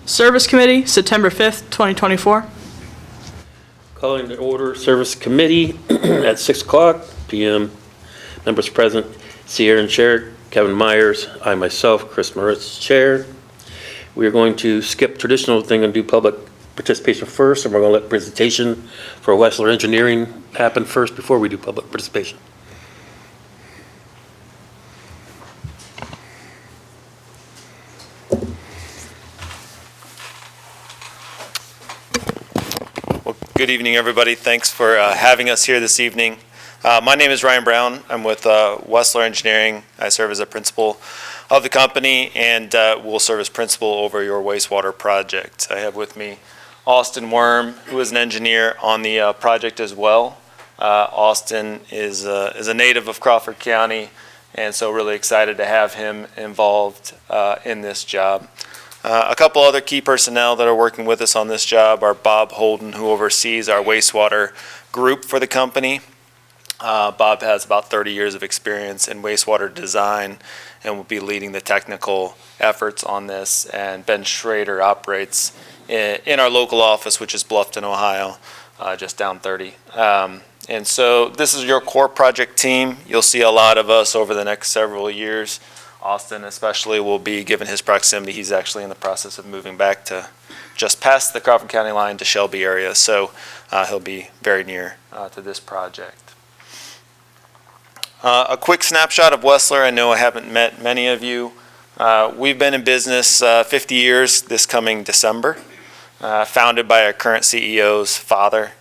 Service Committee, September 5th, 2024. Calling to order Service Committee at 6 o'clock p.m. Members present, Sierra and Chair, Kevin Myers, I myself, Chris Mauritz, Chair. We are going to skip traditional thing and do public participation first, and we're going to let presentation for Wessler Engineering happen first before we do public participation. Well, good evening, everybody. Thanks for having us here this evening. My name is Ryan Brown. I'm with Wessler Engineering. I serve as a principal of the company and will serve as principal over your wastewater project. I have with me Austin Worm, who is an engineer on the project as well. Austin is a native of Crawford County, and so really excited to have him involved in this job. A couple other key personnel that are working with us on this job are Bob Holden, who oversees our wastewater group for the company. Bob has about 30 years of experience in wastewater design and will be leading the technical efforts on this. And Ben Schrader operates in our local office, which is Bluffton, Ohio, just down 30. And so this is your core project team. You'll see a lot of us over the next several years. Austin especially will be, given his proximity, he's actually in the process of moving back to just past the Crawford County line to Shelby area. So he'll be very near to this project. A quick snapshot of Wessler. I know I haven't met many of you. We've been in business 50 years this coming December, founded by our current CEO's father.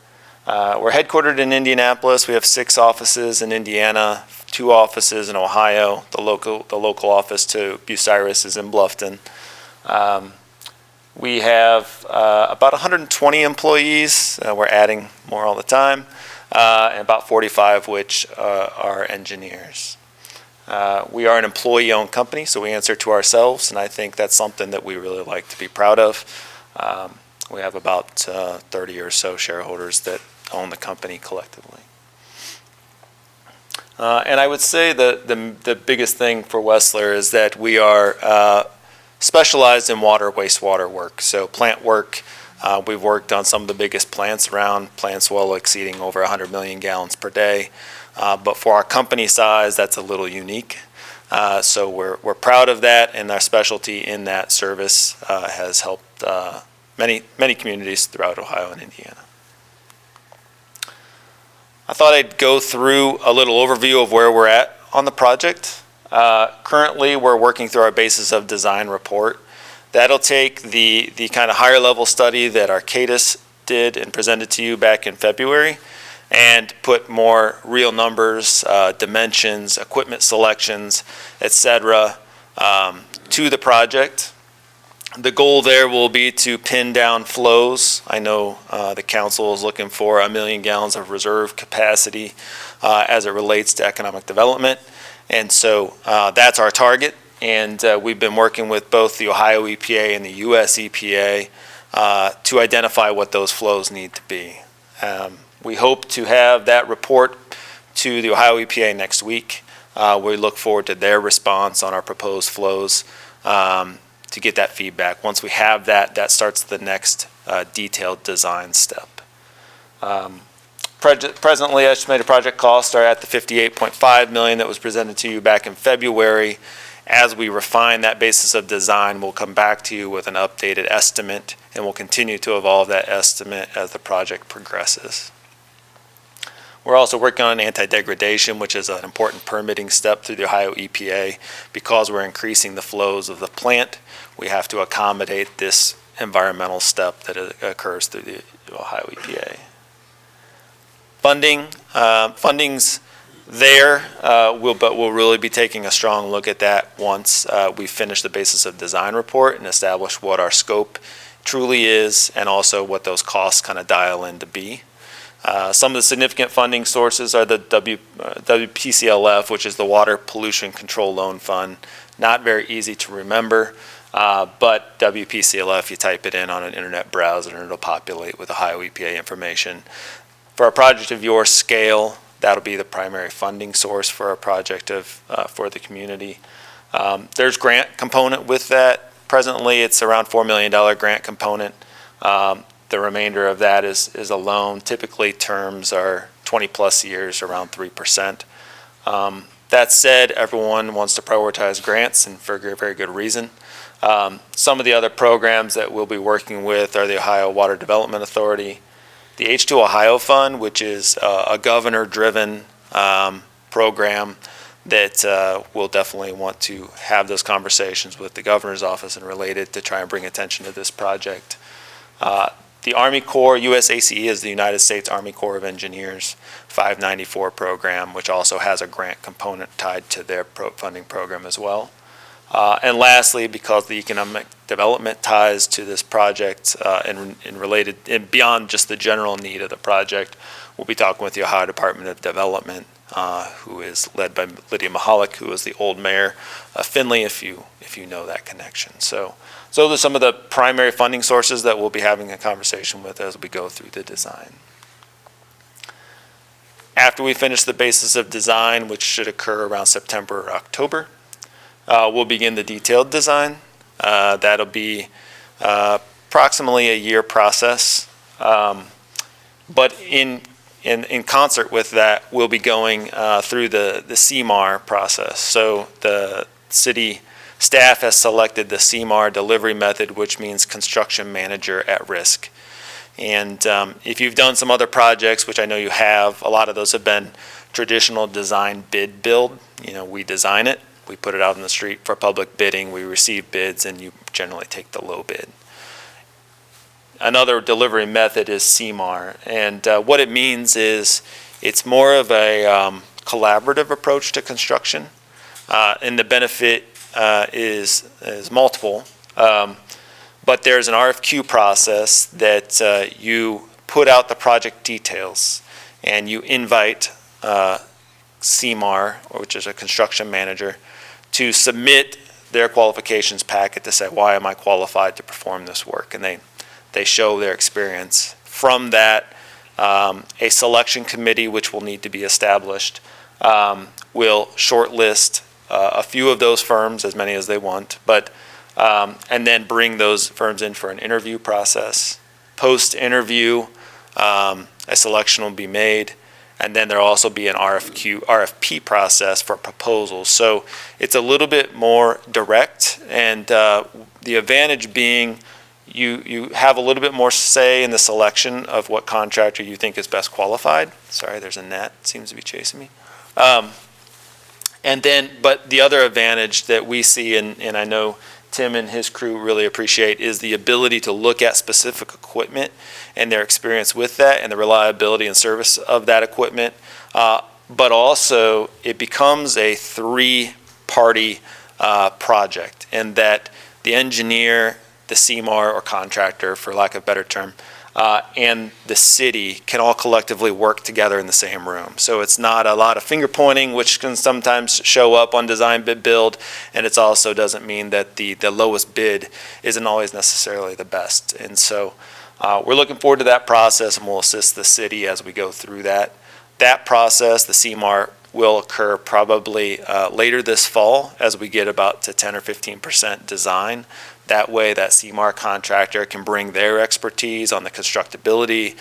We're headquartered in Indianapolis. We have 6 offices in Indiana, 2 offices in Ohio. The local office to Bucyrus is in Bluffton. We have about 120 employees. We're adding more all the time. And about 45 which are engineers. We are an employee-owned company, so we answer to ourselves, and I think that's something that we really like to be proud of. We have about 30 or so shareholders that own the company collectively. And I would say that the biggest thing for Wessler is that we are specialized in water, wastewater work, so plant work. We've worked on some of the biggest plants around, plants well exceeding over 100 million gallons per day. But for our company size, that's a little unique. So we're proud of that, and our specialty in that service has helped many communities throughout Ohio and Indiana. I thought I'd go through a little overview of where we're at on the project. Currently, we're working through our basis of design report. That'll take the kind of higher level study that Arcadis did and presented to you back in February and put more real numbers, dimensions, equipment selections, etc. To the project. The goal there will be to pin down flows. I know the council is looking for 1 million gallons of reserve capacity as it relates to economic development. And so that's our target. And we've been working with both the Ohio EPA and the US EPA to identify what those flows need to be. We hope to have that report to the Ohio EPA next week. We look forward to their response on our proposed flows to get that feedback. Once we have that, that starts the next detailed design step. Presently, estimated project costs are at the $58.5 million that was presented to you back in February. As we refine that basis of design, we'll come back to you with an updated estimate, and we'll continue to evolve that estimate as the project progresses. We're also working on anti-degradation, which is an important permitting step through the Ohio EPA. Because we're increasing the flows of the plant, we have to accommodate this environmental step that occurs through the Ohio EPA. Funding's there, but we'll really be taking a strong look at that once we finish the basis of design report and establish what our scope truly is and also what those costs kind of dial in to be. Some of the significant funding sources are the WPCLF, which is the Water Pollution Control Loan Fund. Not very easy to remember, but WPCLF, you type it in on an internet browser and it'll populate with Ohio EPA information. For a project of your scale, that'll be the primary funding source for a project for the community. There's grant component with that. Presently, it's around $4 million grant component. The remainder of that is a loan. Typically, terms are 20-plus years, around 3%. That said, everyone wants to prioritize grants, and for a very good reason. Some of the other programs that we'll be working with are the Ohio Water Development Authority, the H2 Ohio Fund, which is a governor-driven program that we'll definitely want to have those conversations with the governor's office and related to try and bring attention to this project. The Army Corps, USACE is the United States Army Corps of Engineers 594 program, which also has a grant component tied to their funding program as well. And lastly, because the economic development ties to this project and related, and beyond just the general need of the project, we'll be talking with the Ohio Department of Development, who is led by Lydia Mahalik, who was the old mayor of Findlay, if you know that connection. So those are some of the primary funding sources that we'll be having a conversation with as we go through the design. After we finish the basis of design, which should occur around September or October, we'll begin the detailed design. That'll be approximately a year process. But in concert with that, we'll be going through the CMAR process. So the city staff has selected the CMAR delivery method, which means construction manager at risk. And if you've done some other projects, which I know you have, a lot of those have been traditional design bid build. You know, we design it, we put it out in the street for public bidding, we receive bids, and you generally take the low bid. Another delivery method is CMAR, and what it means is it's more of a collaborative approach to construction, and the benefit is multiple. But there's an RFQ process that you put out the project details and you invite CMAR, which is a construction manager, to submit their qualifications packet to say, why am I qualified to perform this work? And they show their experience. From that, a selection committee, which will need to be established, will shortlist a few of those firms, as many as they want, and then bring those firms in for an interview process. Post-interview, a selection will be made, and then there'll also be an RFP process for proposals. So it's a little bit more direct, and the advantage being you have a little bit more say in the selection of what contractor you think is best qualified. Sorry, there's a gnat, seems to be chasing me. But the other advantage that we see, and I know Tim and his crew really appreciate, is the ability to look at specific equipment and their experience with that and the reliability and service of that equipment. But also, it becomes a three-party project, and that the engineer, the CMAR or contractor, for lack of a better term, and the city can all collectively work together in the same room. So it's not a lot of finger pointing, which can sometimes show up on design bid build, and it also doesn't mean that the lowest bid isn't always necessarily the best. And so we're looking forward to that process, and we'll assist the city as we go through that. That process, the CMAR, will occur probably later this fall as we get about to 10 or 15% design. That way, that CMAR contractor can bring their expertise on the constructability,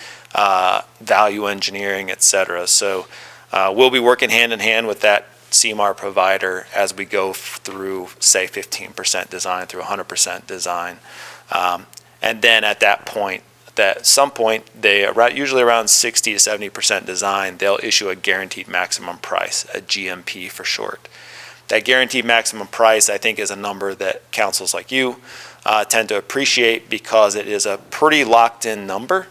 value engineering, et cetera. So we'll be working hand in hand with that CMAR provider as we go through, say, 15% design through 100% design. And then at that point, at some point, usually around 60 to 70% design, they'll issue a guaranteed maximum price, a GMP for short. That guaranteed maximum price, I think, is a number that councils like you tend to appreciate because it is a pretty locked-in number.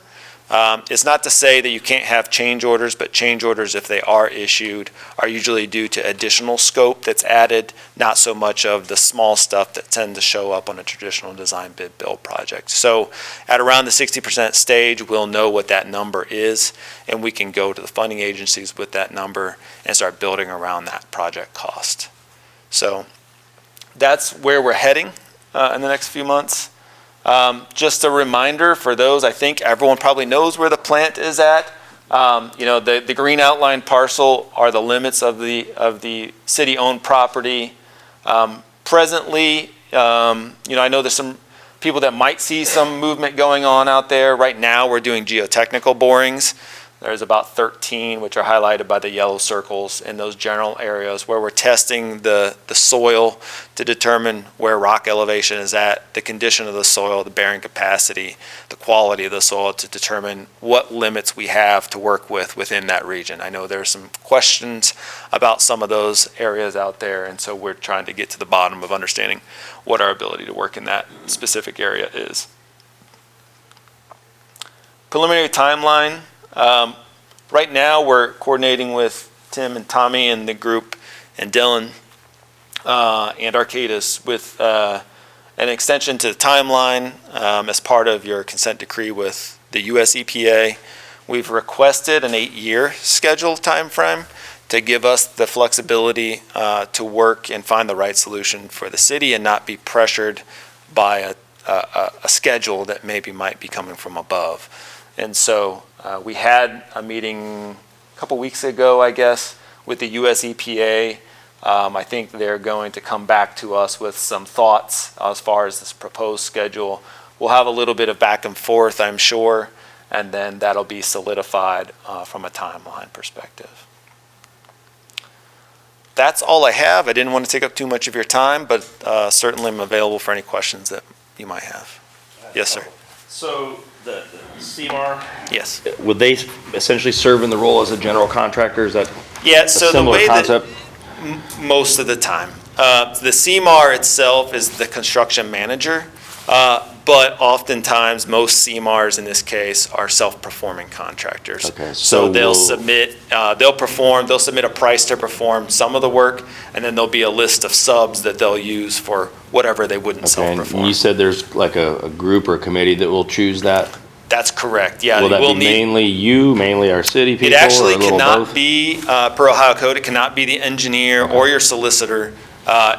It's not to say that you can't have change orders, but change orders, if they are issued, are usually due to additional scope that's added, not so much of the small stuff that tend to show up on a traditional design bid build project. So at around the 60% stage, we'll know what that number is, and we can go to the funding agencies with that number and start building around that project cost. So that's where we're heading in the next few months. Just a reminder for those, I think everyone probably knows where the plant is at. The green outline parcel are the limits of the city-owned property. Presently, I know there's some people that might see some movement going on out there. Right now, we're doing geotechnical borings. There's about 13, which are highlighted by the yellow circles in those general areas where we're testing the soil to determine where rock elevation is at, the condition of the soil, the bearing capacity, the quality of the soil to determine what limits we have to work with within that region. I know there's some questions about some of those areas out there, and so we're trying to get to the bottom of understanding what our ability to work in that specific area is. Preliminary timeline. Right now, we're coordinating with Tim and Tommy and the group and Dylan and Arcadis with an extension to the timeline as part of your consent decree with the US EPA. We've requested an 8-year schedule timeframe to give us the flexibility to work and find the right solution for the city and not be pressured by a schedule that maybe might be coming from above. And so we had a meeting a couple weeks ago, I guess, with the US EPA. I think they're going to come back to us with some thoughts as far as this proposed schedule. We'll have a little bit of back and forth, I'm sure, and then that'll be solidified from a timeline perspective. That's all I have. I didn't want to take up too much of your time, but certainly I'm available for any questions that you might have. Yes, sir. So the CMAR, Yes. would they essentially serve in the role as a general contractor? Is that Yeah, a so the similar way concept? that most of the time, the CMAR itself is the construction manager, but oftentimes most CMARs in this case are self-performing contractors. Okay, So so they'll we'll- submit, they'll submit a price to perform some of the work, and then there'll be a list of subs that they'll use for whatever they wouldn't Okay, and self-perform. you said there's like a group or a committee that will choose that? That's correct, yeah. Will that we'll be need- mainly you, mainly our city people, It actually or a little cannot both? be, per Ohio code, it cannot be the engineer or your solicitor.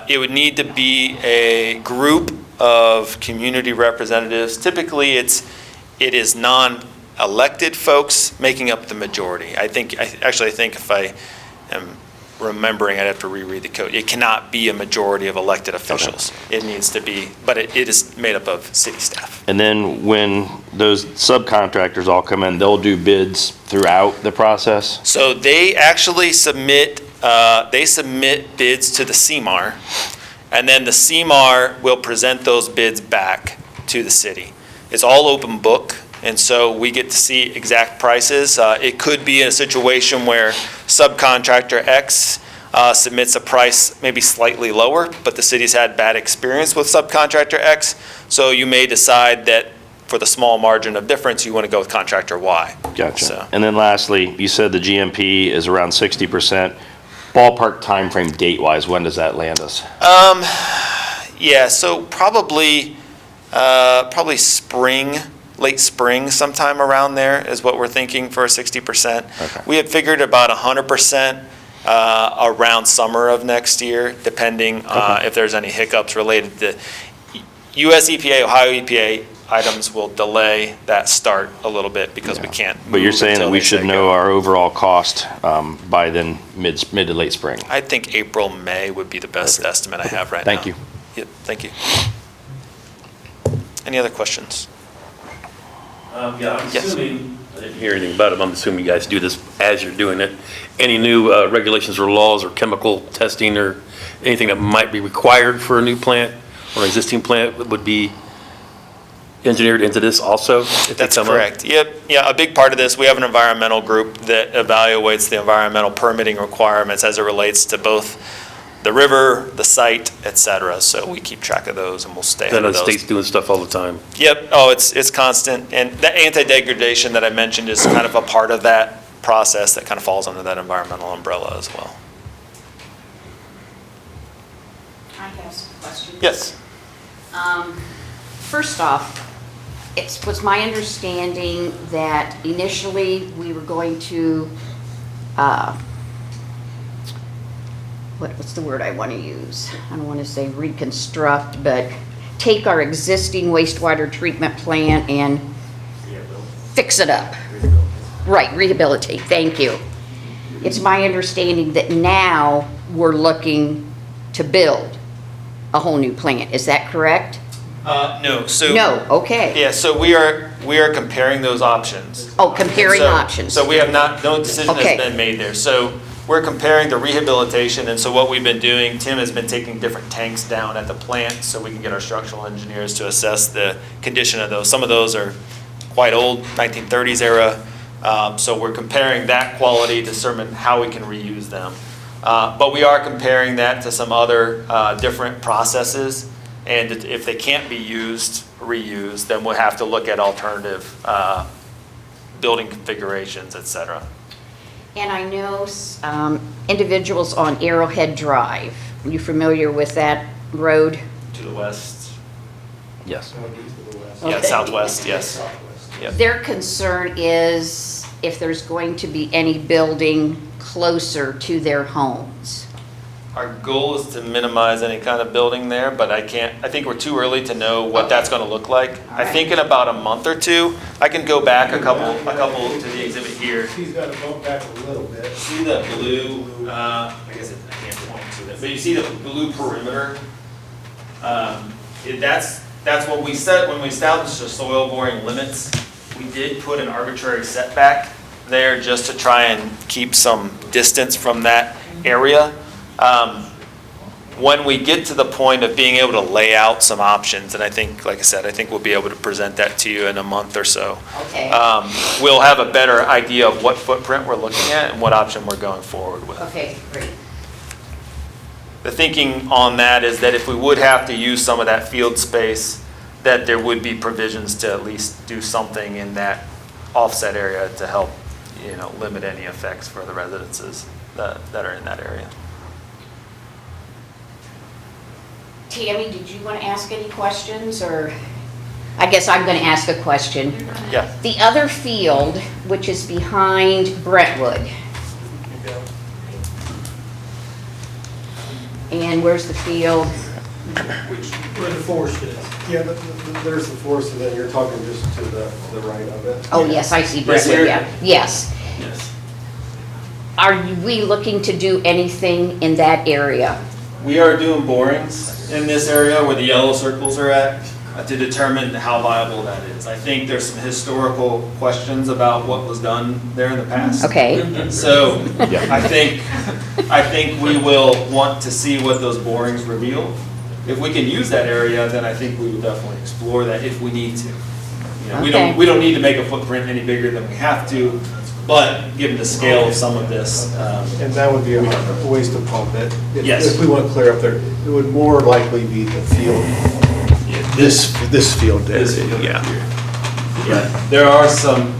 It would need to be a group of community representatives. Typically, it is non-elected folks making up the majority. I think if I am remembering, I'd have to reread the code. It cannot be a majority of elected officials. It needs to be, but it is made up of city staff. And then when those subcontractors all come in, they'll do bids throughout the process? So they actually submit bids to the CMAR, and then the CMAR will present those bids back to the city. It's all open book, and so we get to see exact prices. It could be a situation where subcontractor X submits a price maybe slightly lower, but the city's had bad experience with subcontractor X, so you may decide that for the small margin of difference, you want to go with contractor Y. Gotcha. So- And then lastly, you said the GMP is around 60%. Ballpark timeframe date-wise, when does that land us? Yeah, so probably spring, late spring, sometime around there is what we're thinking for 60%. Okay. We had figured about 100% around summer of next year, depending if there's any hiccups related to US EPA, Ohio EPA items will delay that start a little bit because we can't move But you're saying until that we they should say know go. our overall cost by then mid to late spring? I think April, May would be the best estimate I have right now. Thank you. Yep, thank you. Any other questions? Yeah, I'm Yes. assuming, I didn't hear anything about it, but I'm assuming you guys do this as you're doing it. Any new regulations or laws or chemical testing or anything that might be required for a new plant or existing plant would be engineered into this also? if they That's come up? correct. Yep. Yeah, a big part of this, we have an environmental group that evaluates the environmental permitting requirements as it relates to both the river, the site, et cetera. So we keep track of those and we'll stay I on know those. the state's doing stuff all the time. Yep. Oh, it's constant. And the anti-degradation that I mentioned is kind of a part of that process that kind of falls under that environmental umbrella as well. I have some questions. Yes. First off, it was my understanding that initially we were going to, what's the word I want to use? I don't want to say reconstruct, but take our existing wastewater treatment plant and fix it up. Right, rehabilitate, thank you. It's my understanding that now we're looking to build. a whole new plant, is that correct? No, so. No, okay. Yeah, so we are comparing those options. Oh, comparing So- options. So we have not, no decision Okay. has been made there. So we're comparing the rehabilitation, and so what we've been doing, Tim has been taking different tanks down at the plant so we can get our structural engineers to assess the condition of those. Some of those are quite old, 1930s era. So we're comparing that quality to determine how we can reuse them. But we are comparing that to some other different processes. And if they can't be reused, then we'll have to look at alternative building configurations, et cetera. And I know individuals on Arrowhead Drive. Are you familiar with that road? To the west, Yes. yeah, Okay. southwest, yes. Yep. Their concern is if there's going to be any building closer to their homes. Our goal is to minimize any kind of building there, but I think we're too early to know what that's gonna look like. I think in about a month or two, I can go back a couple to the exhibit here. He's got to bump back a little bit. See the blue, I guess I can't point to that, but you see the blue perimeter? That's what we said when we established the soil boring limits. We did put an arbitrary setback there just to try and keep some distance from that area. When we get to the point of being able to lay out some options, and I think, like I said, I think we'll be able to present that to you in a month or so. Okay. We'll have a better idea of what footprint we're looking at and what option we're going forward with. Okay, great. The thinking on that is that if we would have to use some of that field space, that there would be provisions to at least do something in that offset area to help, limit any effects for the residences that are in that area. Tammy, did you want to ask any questions, or? I guess I'm going to ask a question. Yeah. The other field, which is behind Brentwood. And where's the field? Where the forest is. Yeah, there's the forest, and then you're talking just to the right of it. Oh, yes, I see Yes, Brentwood, here. yeah. Yes. Yes. Are we looking to do anything in that area? We are doing borings in this area where the yellow circles are at to determine how viable that is. I think there's some historical questions about what was done there in the past. Okay, So I think we will want to see what those borings reveal. If we can use that area, then I think we would definitely explore that if we need to. Okay. We don't need to make a footprint any bigger than we have to, but given the scale of some of this, And that would be a waste of pump it. Yes. If we want to clear up there, it would more likely be the field, this field there. This field here. Yeah, there are some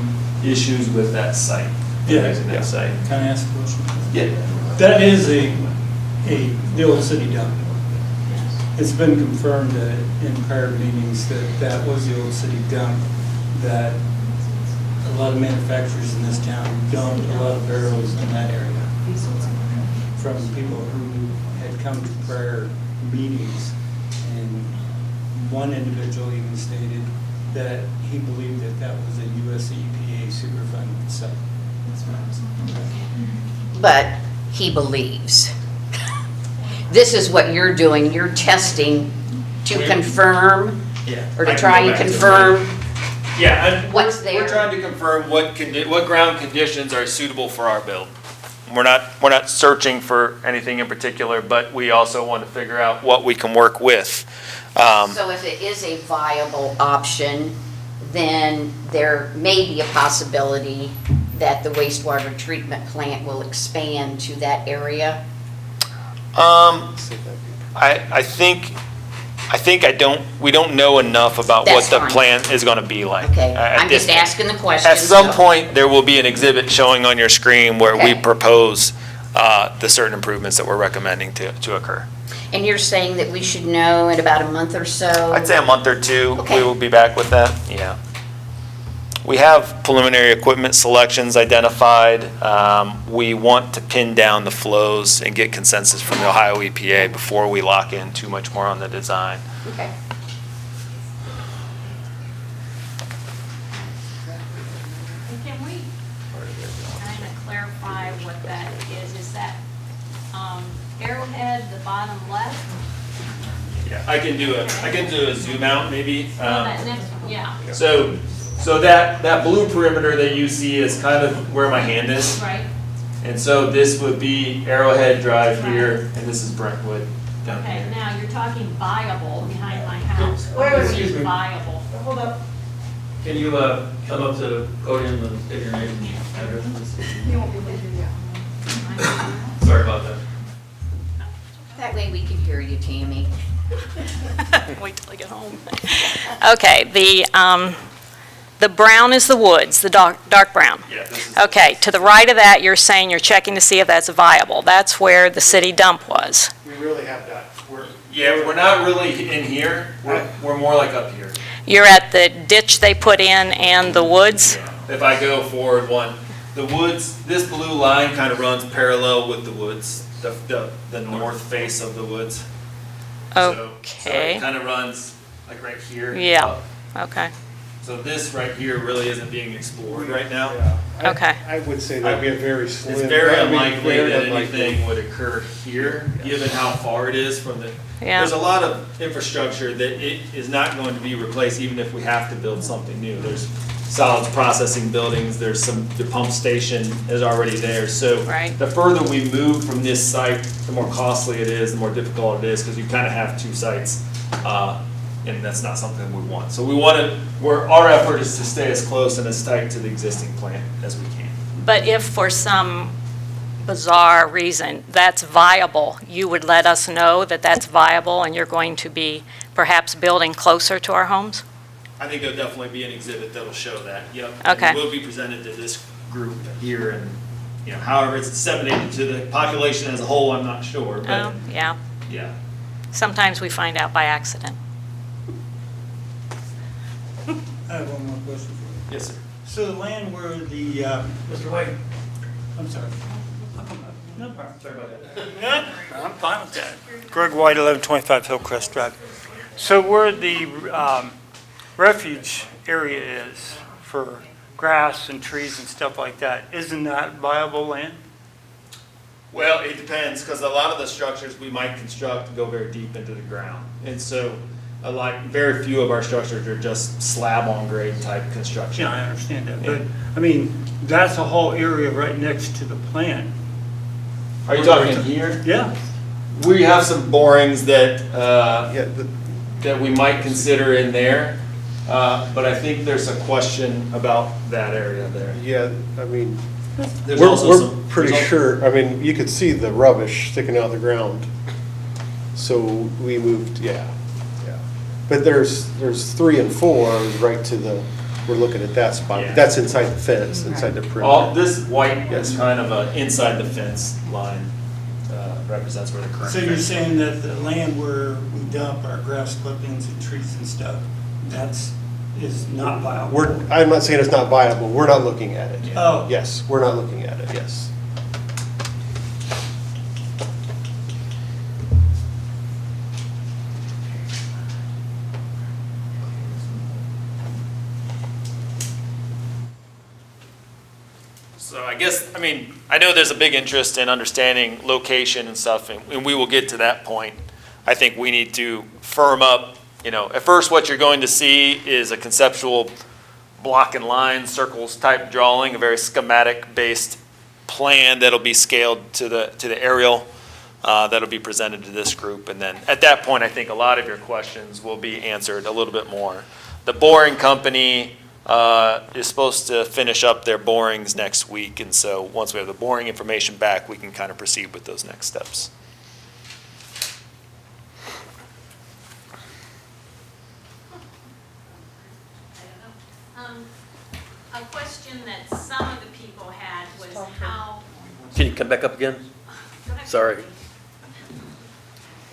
issues with that site. Using that site. Can I ask a question? Yeah. That is the old city dump. It's been confirmed in prior meetings that was the old city dump, that a lot of manufacturers in this town dumped a lot of barrels in that area. From people who had come to prior meetings, and one individual even stated that he believed that was a US EPA Superfund site. but he believes. This is what you're doing, you're testing to confirm, Yeah. or to I can try go and back to confirm. Yeah, and What's we're there? trying to confirm what ground conditions are suitable for our build. We're not searching for anything in particular, but we also want to figure out what we can work with. So if it is a viable option, then there may be a possibility that the wastewater treatment plant will expand to that area? We don't know enough about what That's the fine. plan is going to be like. Okay, at I'm this just point. asking the question. At some so- point, there will be an exhibit showing on your screen where we Okay. propose the certain improvements that we're recommending to occur. And you're saying that we should know in about a month or so? I'd say a month or two, Okay. we will be back with that, yeah. We have preliminary equipment selections identified. We want to pin down the flows and get consensus from the Ohio EPA before we lock in too much more on the design. Okay. Can we kind of clarify what that is? Is that arrowhead, the bottom left? Yeah, I can do a zoom out maybe. That next one, yeah, So that blue perimeter that you see is kind of where my hand is. right. And so this would be Arrowhead Drive here, and this is Brentwood down Okay, here. now you're talking viable behind my house. Wait, What do you excuse mean me. Viable. Hold up. Can you come up to the podium and state your name and address? Sorry about that. That way we can hear you, Tammy. Wait till I get home. Okay, the brown is the woods, the dark brown. Yeah, this is. Okay, to the right of that, you're saying you're checking to see if that's viable. That's where the city dump was. We really have that. Yeah, we're not really in here. We're more like up here. You're at the ditch they put in and the woods? If I go forward one, the woods, this blue line kind of runs parallel with the woods, the north face of the woods. So Okay, it kind of runs like right here. Yeah. up. okay, So this right here really isn't being explored right now. okay. I would say that'd be a very slim. It's very I mean, unlikely very that unlikely. anything would occur here, given how far it is from the, Yeah. there's a lot of infrastructure that it is not going to be replaced even if we have to build something new. There's solids processing buildings, the pump station is already there. So Right. the further we move from this site, the more costly it is, the more difficult it is, because you kind of have two sites. And that's not something we want. So our effort is to stay as close and as tight to the existing plant as we can. But if for some bizarre reason that's viable, you would let us know that that's viable and you're going to be perhaps building closer to our homes? I think there'll definitely be an exhibit that'll show that, yep. Okay. And it will be presented to this group here, and, you know, however it's disseminated to the population as a whole, I'm not sure, but, Oh, yeah. yeah. Sometimes we find out by accident. I have one more question for you. Yes, sir. So the land where the, Mr. White. I'm sorry. No problem. Sorry about that. I'm fine with that. Greg White, 1125 Hillcrest Drive. So where the refuge area is for grass and trees and stuff like that, isn't that viable land? Well, it depends, because a lot of the structures we might construct go very deep into the ground. And so, very few of our structures are just slab on grade type construction. Yeah, I understand that, but, I mean, that's a whole area right next to the plant. Are you talking here? Yeah. We have some borings that, Yeah, that we might consider in there, but I think there's a question about that area there. yeah, I mean, There's also we're some- pretty there's al- sure, I mean, you could see the rubbish sticking out of the ground. So we moved, yeah. But there's 3 and 4 right to the, we're looking at that spot. Yeah. That's inside the fence, inside the All, perimeter. this white Yes. is kind of a inside the fence line, represents where the current. So you're fence is. saying that the land where we dump our grass clippings and trees and stuff, is not viable? I'm not saying it's not viable, we're not looking at it. Oh. Yes, we're not looking at it, yes. So I guess, I mean, I know there's a big interest in understanding location and stuff, and we will get to that point. I think we need to firm up, you know, at first what you're going to see is a conceptual block and line, circles type drawing, a very schematic based plan that'll be scaled to the aerial, that'll be presented to this group. And then at that point, I think a lot of your questions will be answered a little bit more. The boring company is supposed to finish up their borings next week, and so once we have the boring information back, we can kind of proceed with those next steps. A question that some of the people had was how. Can you come back up again? Sorry.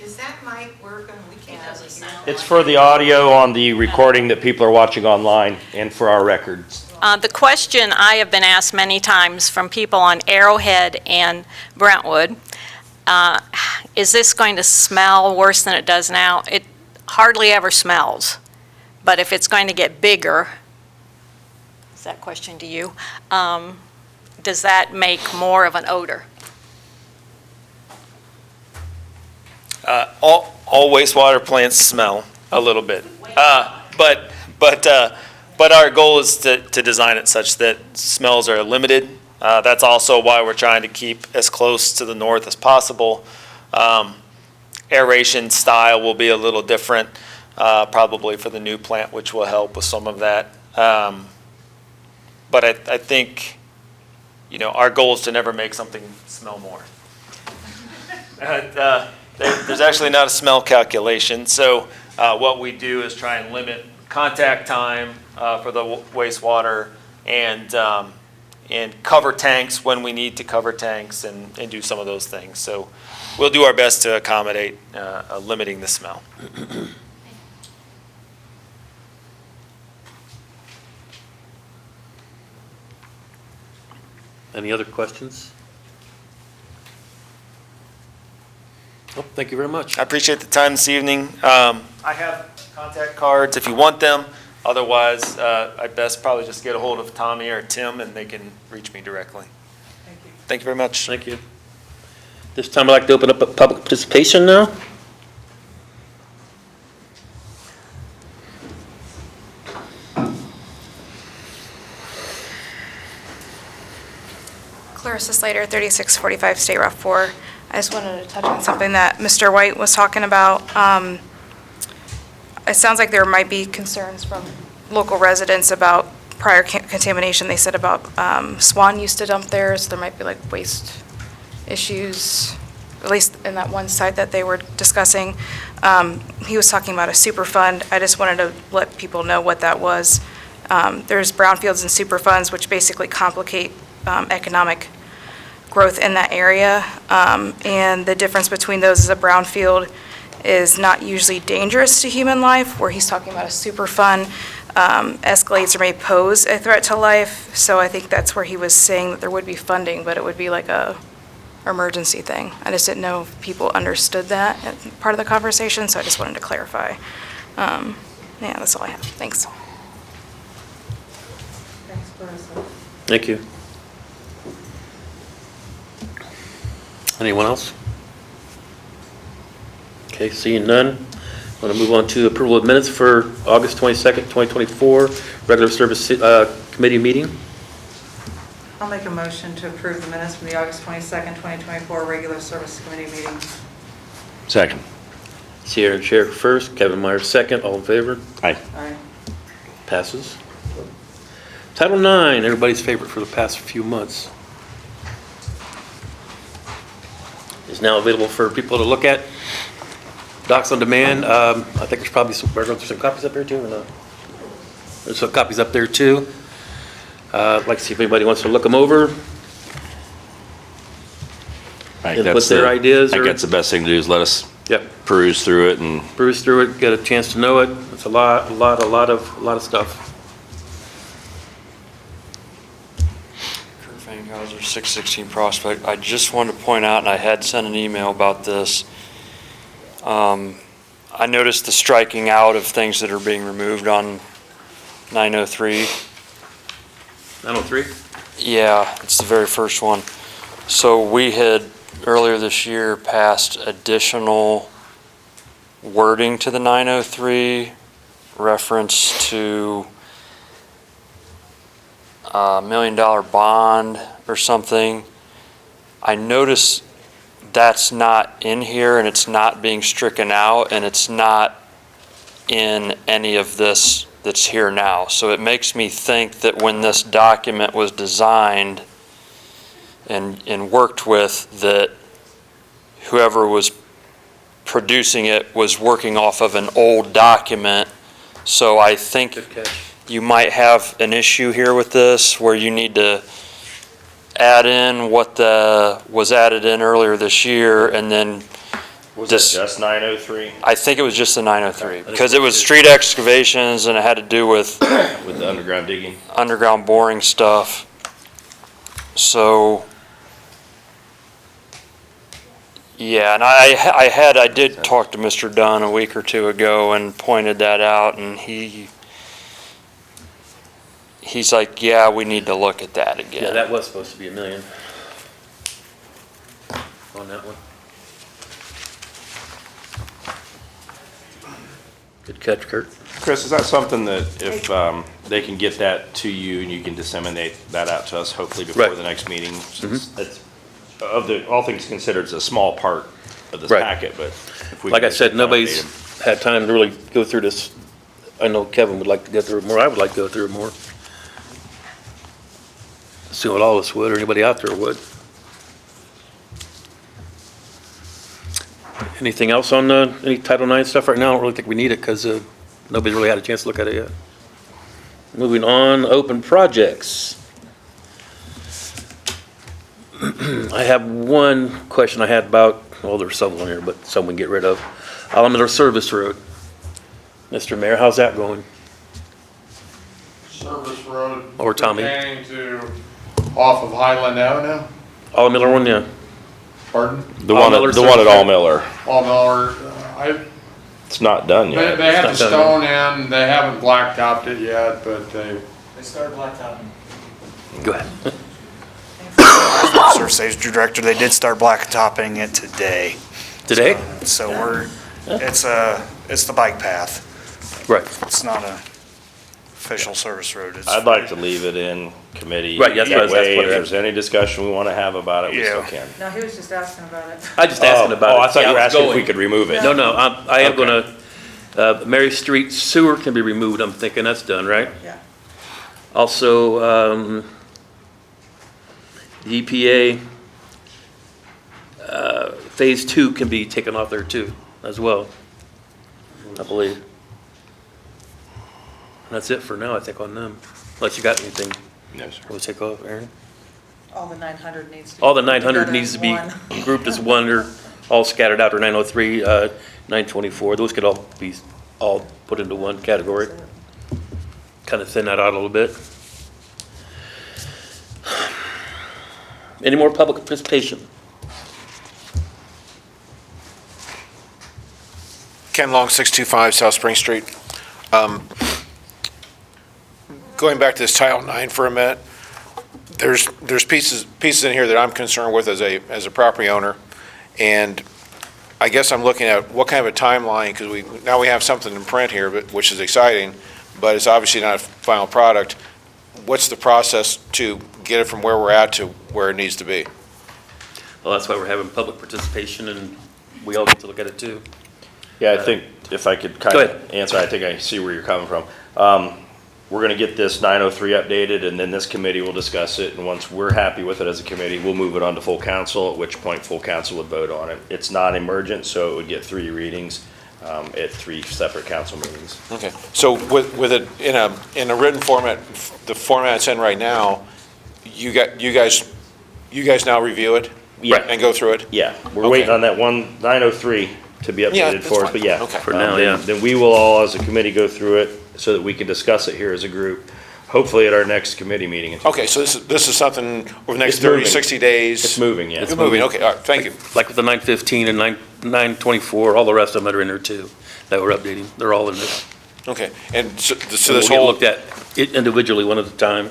Is that mic working? We can't It doesn't sound It's for the audio on the recording that people are watching online and for our records. The question I have been asked many times from people on Arrowhead and Brentwood, is this going to smell worse than it does now? It hardly ever smells, but if it's going to get bigger, is that question to you, does that make more of an odor? all wastewater plants smell a little bit. But our goal is to design it such that smells are limited. That's also why we're trying to keep as close to the north as possible. Aeration style will be a little different, probably for the new plant, which will help with some of that. But I think, our goal is to never make something smell more. There's actually not a smell calculation, so what we do is try and limit contact time for the wastewater and cover tanks when we need to cover tanks and do some of those things. So we'll do our best to accommodate limiting the smell. Any other questions? Well, thank you very much. I appreciate the time this evening. I have contact cards if you want them. Otherwise, I'd best probably just get a hold of Tommy or Tim and they can reach me directly. Thank you. Thank you very much. Thank you. This time I'd like to open up a public participation now. Clarissa Slater, 3645 State Route 4. I just wanted to touch on something that Mr. White was talking about. It sounds like there might be concerns from local residents about prior contamination. They said about Swan used to dump there, so there might be like waste issues, at least in that one site that they were discussing. He was talking about a super fund. I just wanted to let people know what that was. There's brownfields and super funds, which basically complicate economic growth in that area. And the difference between those is a brownfield is not usually dangerous to human life, where he's talking about a super fund. Escalates or may pose a threat to life. So I think that's where he was saying that there would be funding, but it would be like a emergency thing. I just didn't know if people understood that at part of the conversation, so I just wanted to clarify. Yeah, that's all I have. Thanks. Thanks, Clarissa. Thank you. Anyone else? Okay, seeing none. I'm going to move on to approval of minutes for August 22nd, 2024, regular service committee meeting. I'll make a motion to approve the minutes from the August 22nd, 2024 regular service committee meeting. Second. Sierra and Chair first, Kevin Myers second, all in favor? Aye. Aye. Passes. Title IX, everybody's favorite for the past few months, is now available for people to look at. Docs on demand. I think there's probably some copies up there too. Or not? There's some copies up there too. I'd like to see if anybody wants to look them over. Input their ideas. I think or- that's the best thing to do is let us Yep. peruse through it and Peruse through it, get a chance to know it. It's a lot of stuff. Fankhauser, 616 Prospect. I just wanted to point out, and I had sent an email about this. I noticed the striking out of things that are being removed on 903. 903? Yeah, it's the very first one. So we had earlier this year passed additional wording to the 903, reference to $1 million bond or something. I notice that's not in here and it's not being stricken out and it's not in any of this that's here now. So it makes me think that when this document was designed and worked with, that whoever was producing it was working off of an old document. So I think Good catch. you might have an issue here with this where you need to add in what was added in earlier this year and then was Just- it just 903 I think it was just the 903 Okay. because it was street excavations and it had to do with with the underground digging? underground boring stuff. So, yeah, and I did talk to Mr. Dunn a week or two ago and pointed that out, and he's like, yeah, we need to look at that again. Yeah, that was supposed to be $1 million on that one. Good catch, Kurt. Chris, is that something that if they can get that to you and you can disseminate that out to us, hopefully before Right. the next meeting? Since it's, all things considered, it's a small part of this Right. packet, but if we Like can I said, get it nobody's updated. had time to really go through this. I know Kevin would like to go through it more. I would like to go through it more. See what all of us would, or anybody out there would. Anything else on any Title IX stuff right now? I don't really think we need it because nobody's really had a chance to look at it yet. Moving on, open projects. I have one question I had about, well, there's several on here, but some we can get rid of. Alameda Service Road. Mr. Mayor, how's that going? Service Road. Or Tommy. Pertaining to off of Highland Avenue, All Miller one, yeah. pardon? The one at All Miller. All Miller, It's not done they yet. had the It's not done. stone in, they haven't blacktopped it yet, but they started blacktopping. Go ahead. Surf Safety Director, they did start blacktopping it today. Today? So it's the bike path. Right. It's not a official service road. It's- I'd like to leave it in committee. Right, yes, That that's way, what if it there's any discussion we want to have about it, we still Yeah. can. No, he was just asking about it. I just asking about it. Oh, I thought See you were how it's asking if we going. could remove it. No, no, I am Okay. gonna, Mary Street sewer can be removed. I'm thinking that's done, right? Yeah. Also, the EPA, Phase 2 can be taken off there too, as well, I believe. And that's it for now, I think, on them. Unless you got anything No, sir. we'll take off, Aaron? All the 900 needs to be. All the put 900 together needs as to be one. grouped as one, or all scattered out, or 903, 924. Those could all be all put into one category. Kind of thin that out a little bit. Any more public participation? Ken Long, 625 South Spring Street. Going back to this Title IX for a minute, there's pieces in here that I'm concerned with as a property owner, and I guess I'm looking at what kind of a timeline, because now we have something in print here, which is exciting, but it's obviously not a final product. What's the process to get it from where we're at to where it needs to be? Well, that's why we're having public participation, and we all get to look at it too. Yeah, I think if I could kind Go of answer, I think I see where you're coming from. We're going to get this 903 updated, and then this committee will discuss it, and once we're happy with it as a committee, we'll move it on to full council, at which point full council would vote on it. It's not emergent, so it would get 3 readings at 3 separate council meetings. Okay, so with it in a written format, the format it's in right now, you guys now review it? Yeah. And go through it? Yeah, we're Okay. waiting on that 903 to be Yeah, updated that's for us, fine. but yeah. Okay. For now, then- yeah. Then we will all, as a committee, go through it so that we can discuss it here as a group, hopefully at our next committee meeting. in 2 Okay, so this is something over the next It's moving. 30, 60 days? It's moving, yeah. It's moving, okay, all right, thank you. Like with the 915 and 924, all the rest of them that are in there too, that we're updating. They're all in there. Okay, and so And this we'll get whole, looked at it individually, one at a time.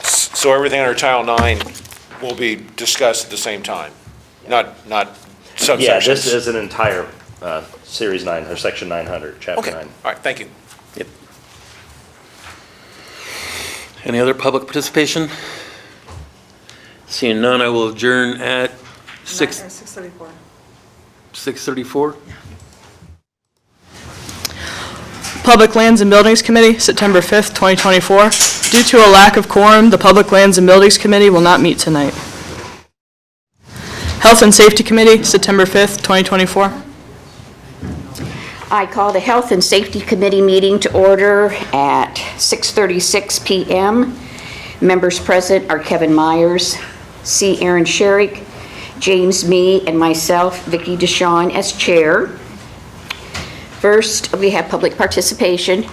so everything under Title IX will be discussed at the same time? Not subsections? Yeah, this is an entire Series 9, or Section 900, Chapter Okay, 9. all right, thank you. Yep. Any other public participation? Seeing none, I will adjourn at 6:34. 6:34. Public Lands and Buildings Committee, September 5th, 2024. Due to a lack of quorum, the Public Lands and Buildings Committee will not meet tonight. Health and Safety Committee, September 5th, 2024. I call the Health and Safety Committee meeting to order at 6:36 PM. Members present are Kevin Myers, C. Aaron Sherrick, James Me, and myself, Vicki DeShawn, as chair. First, we have public participation.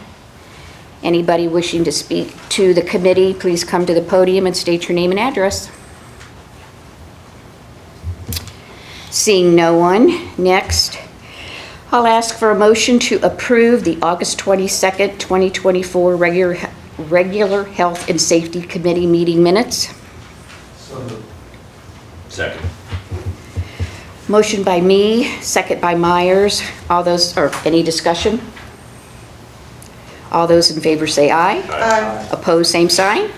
Anybody wishing to speak to the committee, please come to the podium and state your name and address. Seeing no one, next, I'll ask for a motion to approve the August 22nd, 2024 regular Health and Safety Committee meeting minutes. Second. Motion by me, second by Myers. All those, or any discussion? All those in favor say aye. Aye. Opposed, same sign.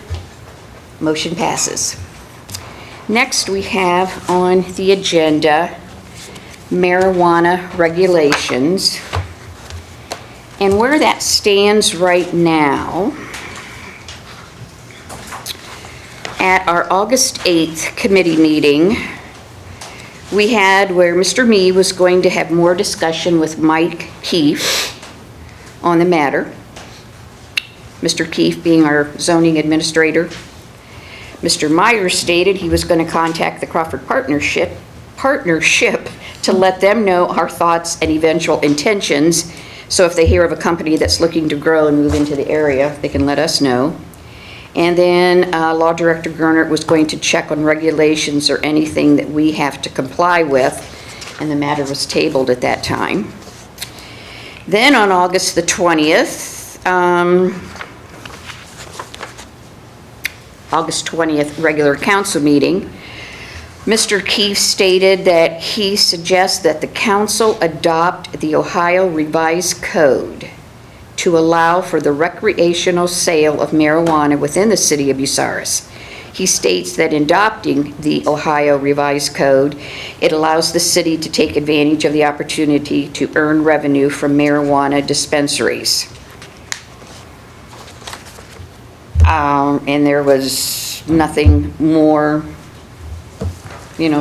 Motion passes. Next, we have on the agenda marijuana regulations. And where that stands right now, at our August 8th committee meeting, we had where Mr. Me was going to have more discussion with Mike Keefe on the matter. Mr. Keefe being our zoning administrator. Mr. Myers stated he was going to contact the Crawford Partnership to let them know our thoughts and eventual intentions. So if they hear of a company that's looking to grow and move into the area, they can let us know. And then Law Director Gernert was going to check on regulations or anything that we have to comply with, and the matter was tabled at that time. Then on August the 20th, regular council meeting, Mr. Keefe stated that he suggests that the council adopt the Ohio Revised Code to allow for the recreational sale of marijuana within the city of Bucyrus. He states that in adopting the Ohio Revised Code, it allows the city to take advantage of the opportunity to earn revenue from marijuana dispensaries. And there was nothing more,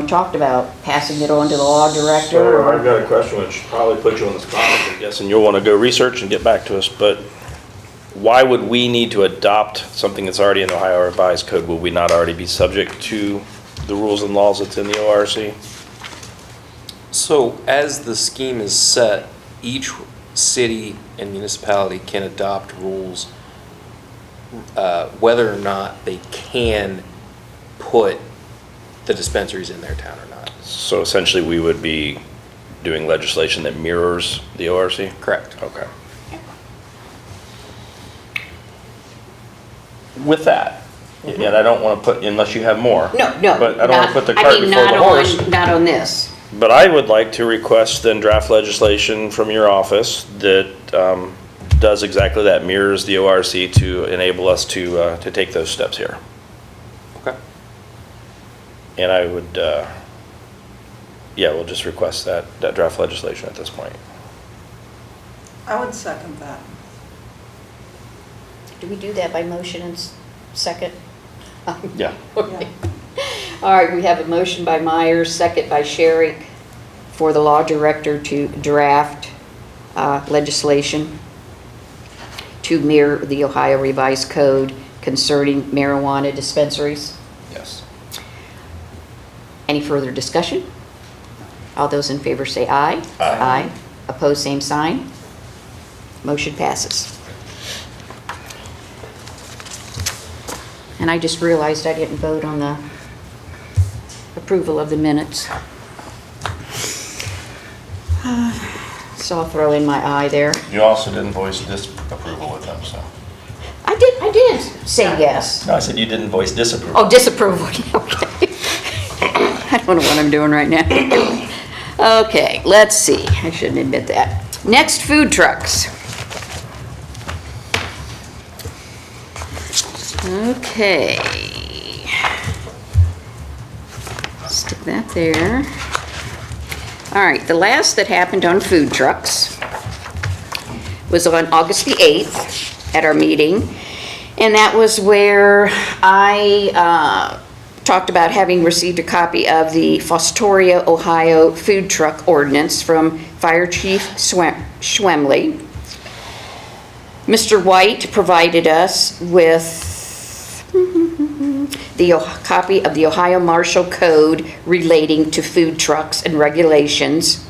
talked about, passing it on to the law director. So I've got a question which probably puts you on the spot, I'm guessing you'll want to go research and get back to us, but why would we need to adopt something that's already in the Ohio Revised Code? Will we not already be subject to the rules and laws that's in the ORC? So as the scheme is set, each city and municipality can adopt rules whether or not they can put the dispensaries in their town or not. So essentially, we would be doing legislation that mirrors the ORC? Correct. Okay. With that, and I don't want to put, unless you have more. No. But I don't want to put the cart before the horse. Not on this. But I would like to request then draft legislation from your office that does exactly that, mirrors the ORC to enable us to take those steps here. Okay. And I would, we'll just request that draft legislation at this point. I would second that. Do we do that by motion and second? Yeah. Okay. All right, we have a motion by Myers, second by Sherrick, for the law director to draft legislation to mirror the Ohio Revised Code concerning marijuana dispensaries. Yes. Any further discussion? All those in favor say aye. Aye. Opposed, same sign. Motion passes. And I just realized I didn't vote on the approval of the minutes. So I'll throw in my eye there. You also didn't voice disapproval with them, so. I did say yes. No, I said you didn't voice disapproval. Oh, disapproval, okay. I don't know what I'm doing right now. Okay, let's see. I shouldn't admit that. Next, food trucks. Okay. Stick that there. All right, the last that happened on food trucks was on August the 8th at our meeting. And that was where I talked about having received a copy of the Fostoria, Ohio food truck ordinance from Fire Chief Schwemley. Mr. White provided us with the copy of the Ohio Marshal Code relating to food trucks and regulations.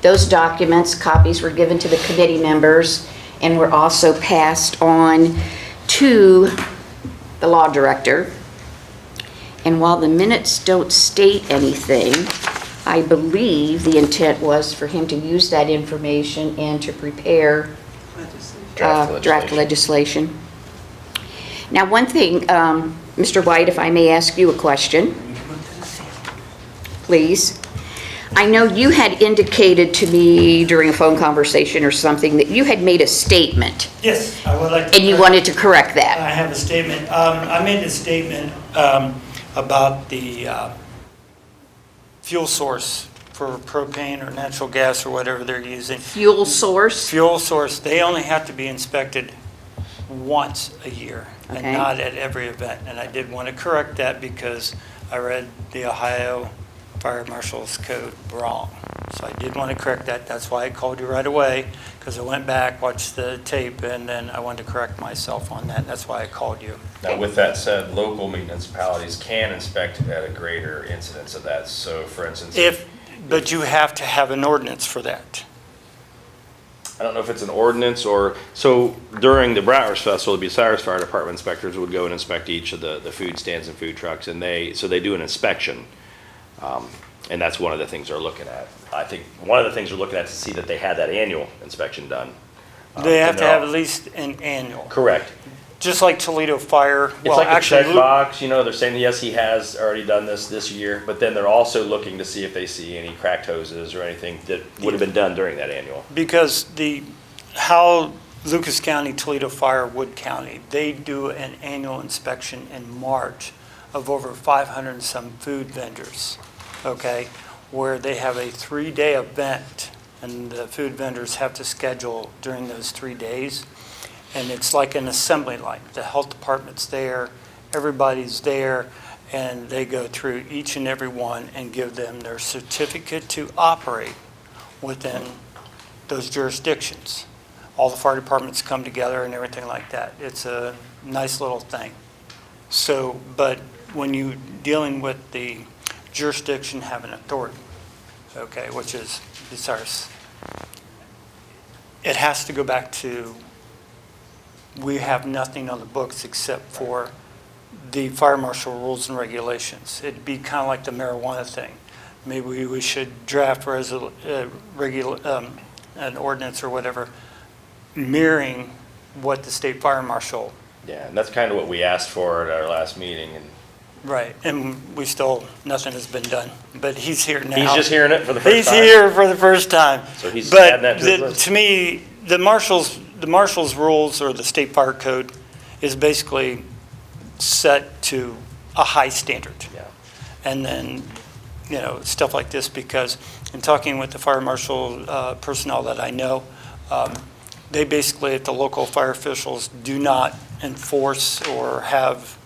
Those documents, copies were given to the committee members and were also passed on to the law director. And while the minutes don't state anything, I believe the intent was for him to use that information and to prepare draft legislation. Now, one thing, Mr. White, if I may ask you a question, please. I know you had indicated to me during a phone conversation or something that you had made a statement, Yes, I would like to. and you wanted to correct that. I have a statement. I made a statement about the fuel source for propane or natural gas or whatever they're using. Fuel source? Fuel source, they only have to be inspected once a year and Okay. not at every event. And I did want to correct that because I read the Ohio Fire Marshal's Code wrong. So I did want to correct that. That's why I called you right away, because I went back, watched the tape, and then I wanted to correct myself on that. That's why I called you. Now, with that said, local municipalities can inspect at a greater incidence of that. So for instance, But you have to have an ordinance for that. I don't know if it's an ordinance or, so during the Browers Festival, the Bucyrus Fire Department inspectors would go and inspect each of the food stands and food trucks, and they do an inspection. And that's one of the things they're looking at. I think one of the things they're looking at is to see that they had that annual inspection done. They have to have at least an annual. Correct. Just like Toledo Fire. It's Well, like a actually, checkbox, they're saying, yes, he has already done this year, but then they're also looking to see if they see any cracked hoses or anything that would have been done during that annual. Because how Lucas County, Toledo Fire, Wood County, they do an annual inspection in March of over 500 and some food vendors, okay? Where they have a 3-day event, and the food vendors have to schedule during those 3 days. And it's like an assembly line. The health department's there, everybody's there, and they go through each and every one and give them their certificate to operate within those jurisdictions. All the fire departments come together and everything like that. It's a nice little thing. So, but when you're dealing with the jurisdiction having authority, okay, which is Bucyrus, it has to go back to, we have nothing on the books except for the fire marshal rules and regulations. It'd be kind of like the marijuana thing. Maybe we should draft an ordinance or whatever mirroring what the state fire marshal. Yeah, and that's kind of what we asked for at our last meeting, and Right, and we still, nothing has been done, but he's here now. he's just hearing it for the first He's time. here for the first time. So he's But adding that to his list. to me, the marshal's rules or the state fire code is basically set to a high standard. Yeah. And then, stuff like this, because in talking with the fire marshal personnel that I know, they basically, at the local fire officials, do not enforce or have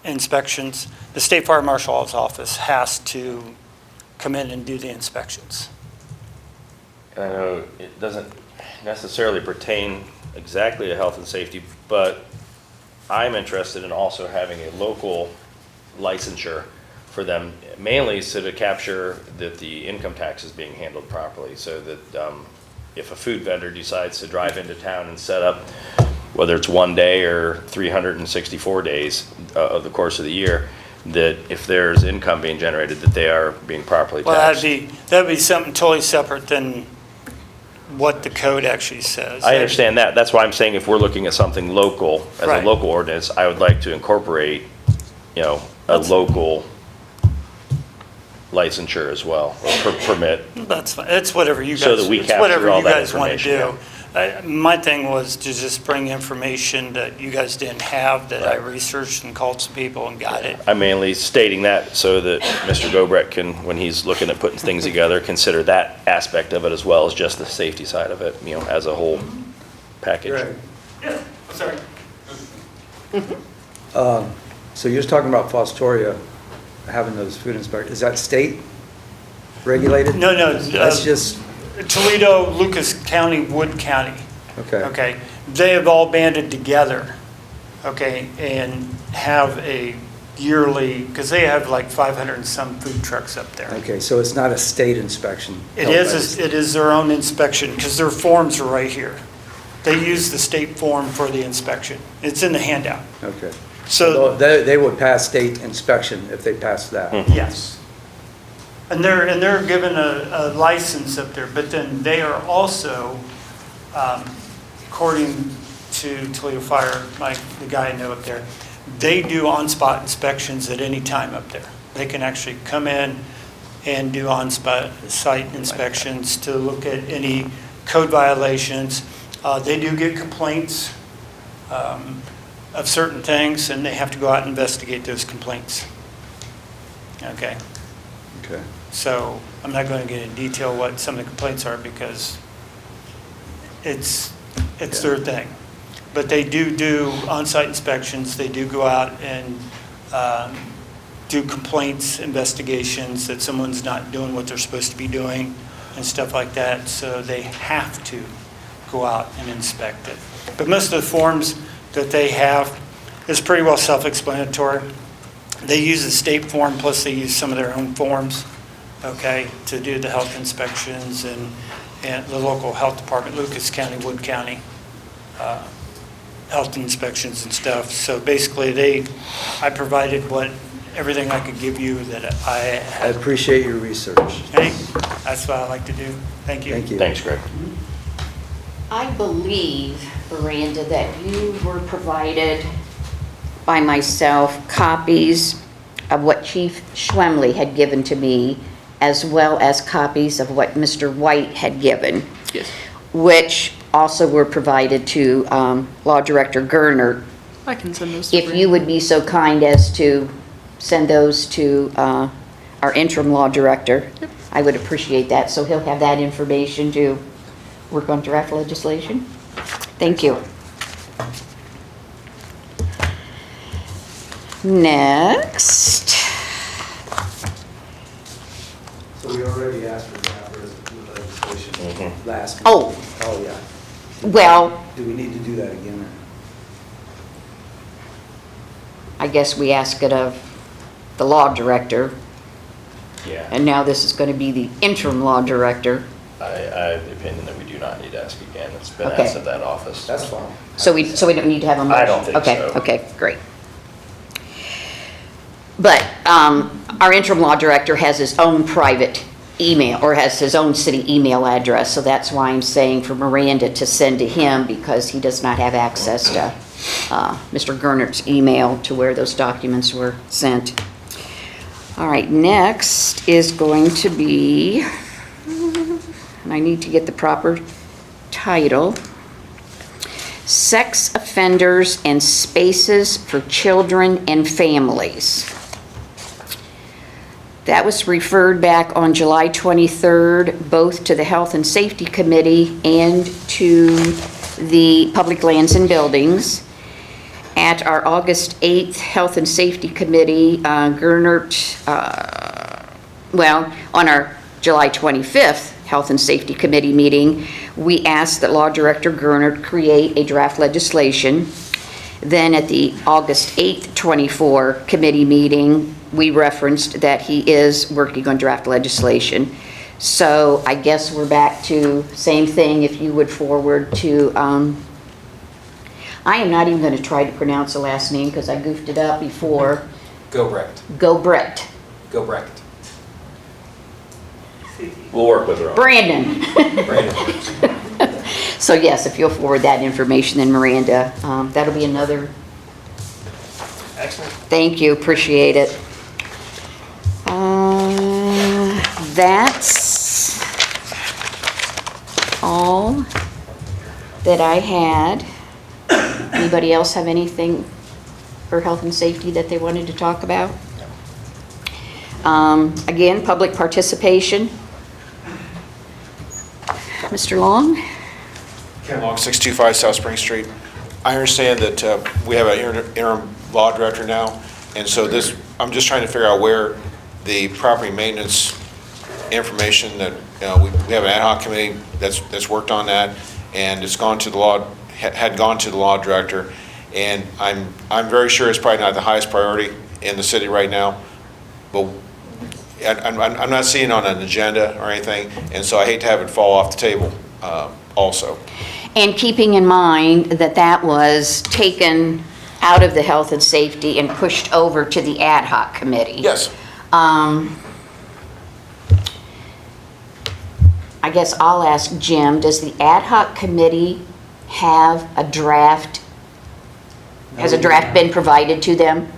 inspections. The state fire marshal's office has to come in and do the inspections. And I know it doesn't necessarily pertain exactly to health and safety, but I'm interested in also having a local licensure for them, mainly so to capture that the income tax is being handled properly, so that if a food vendor decides to drive into town and set up, whether it's 1 day or 364 days of the course of the year, that if there's income being generated, that they are being properly Well, taxed. that'd be something totally separate than what the code actually says. I understand that. That's why I'm saying if we're looking at something local, as Right. a local ordinance, I would like to incorporate, a local licensure as well, or permit. That's fine. It's whatever you guys. So that we it's capture whatever all you that guys want to information, do. My thing was to just bring information that you guys didn't have, that I researched and called some people and got it. I'm mainly stating that so that Mr. Gobrecht can, when he's looking at putting things together, consider that aspect of it as well as just the safety side of it, as a whole package. Yeah, sorry. So you're just talking about Fostoria having those food inspectors. Is that state regulated? No, That's just, Toledo, Lucas County, Wood County. okay. Okay, they have all banded together, okay, and have a yearly, because they have like 500 and some food trucks up there. Okay, so it's not a state inspection? It is their own inspection, because their forms are right here. They use the state form for the inspection. It's in the handout. Okay. So, They would pass state inspection if they passed that? yes. And they're given a license up there, but then they are also, according to Toledo Fire, the guy I know up there, they do on-spot inspections at any time up there. They can actually come in and do on-site inspections to look at any code violations. They do get complaints of certain things, and they have to go out and investigate those complaints. Okay, Okay. so I'm not going to get into detail what some of the complaints are because it's their thing. But they do on-site inspections, they do go out and do complaints, investigations that someone's not doing what they're supposed to be doing and stuff like that, so they have to go out and inspect it. But most of the forms that they have is pretty well self-explanatory. They use the state form, plus they use some of their own forms, okay, to do the health inspections and the local health department, Lucas County, Wood County, health inspections and stuff. So basically, I provided everything I could give you that I I appreciate your research. Hey, that's what I like to do. Thank you. Thank you. Thanks, Greg. I believe, Miranda, that you were provided by myself copies of what Chief Schwemley had given to me, as well as copies of what Mr. White had given. Yes. Which also were provided to Law Director Gernert. I can send those to If you would be so kind as to send those to our interim law director, I would appreciate that, so he'll have that information to work on draft legislation. Thank you. Next. So we already asked for draft legislation last. Oh. Oh, yeah. Well, Do we need to do that again? I guess we ask it of the law director, Yeah. and now this is going to be the interim law director. I have the opinion that we do not need to ask again. It's been Okay. asked of that office. That's fine. So we don't need to have a motion? I don't think Okay, so. okay, great. But our interim law director has his own private email, or has his own city email address, so that's why I'm saying for Miranda to send to him, because he does not have access to Mr. Gernert's email to where those documents were sent. All right, next is going to be, and I need to get the proper title, Sex Offenders and Spaces for Children and Families. That was referred back on July 23rd, both to the Health and Safety Committee and to the Public Lands and Buildings. At our August 8th Health and Safety Committee, Gernert, on our July 25th Health and Safety Committee meeting, we asked that Law Director Gernert create a draft legislation. Then at the August 8th 24 committee meeting, we referenced that he is working on draft legislation. So I guess we're back to same thing, if you would forward to, I am not even going to try to pronounce the last name because I goofed it up before. Gobrecht. Gobrecht. Gobrecht. We'll work with her on it. Brandon. So yes, if you'll forward that information, then Miranda, that'll be another. Excellent. Thank you, appreciate it. That's all that I had. Anybody else have anything for health and safety that they wanted to talk about? Again, public participation. Mr. Long? Ken Long, 625 South Spring Street. I understand that we have an interim law director now, and so this, I'm just trying to figure out where the property maintenance information that, we have an ad hoc committee that's worked on that, and it's gone to the law, had gone to the law director, and I'm very sure it's probably not the highest priority in the city right now, but I'm not seeing it on an agenda or anything, and so I hate to have it fall off the table also. And keeping in mind that that was taken out of the health and safety and pushed over to the ad hoc committee. Yes. I guess I'll ask Jim, does the ad hoc committee have a draft? Has a draft been provided to them?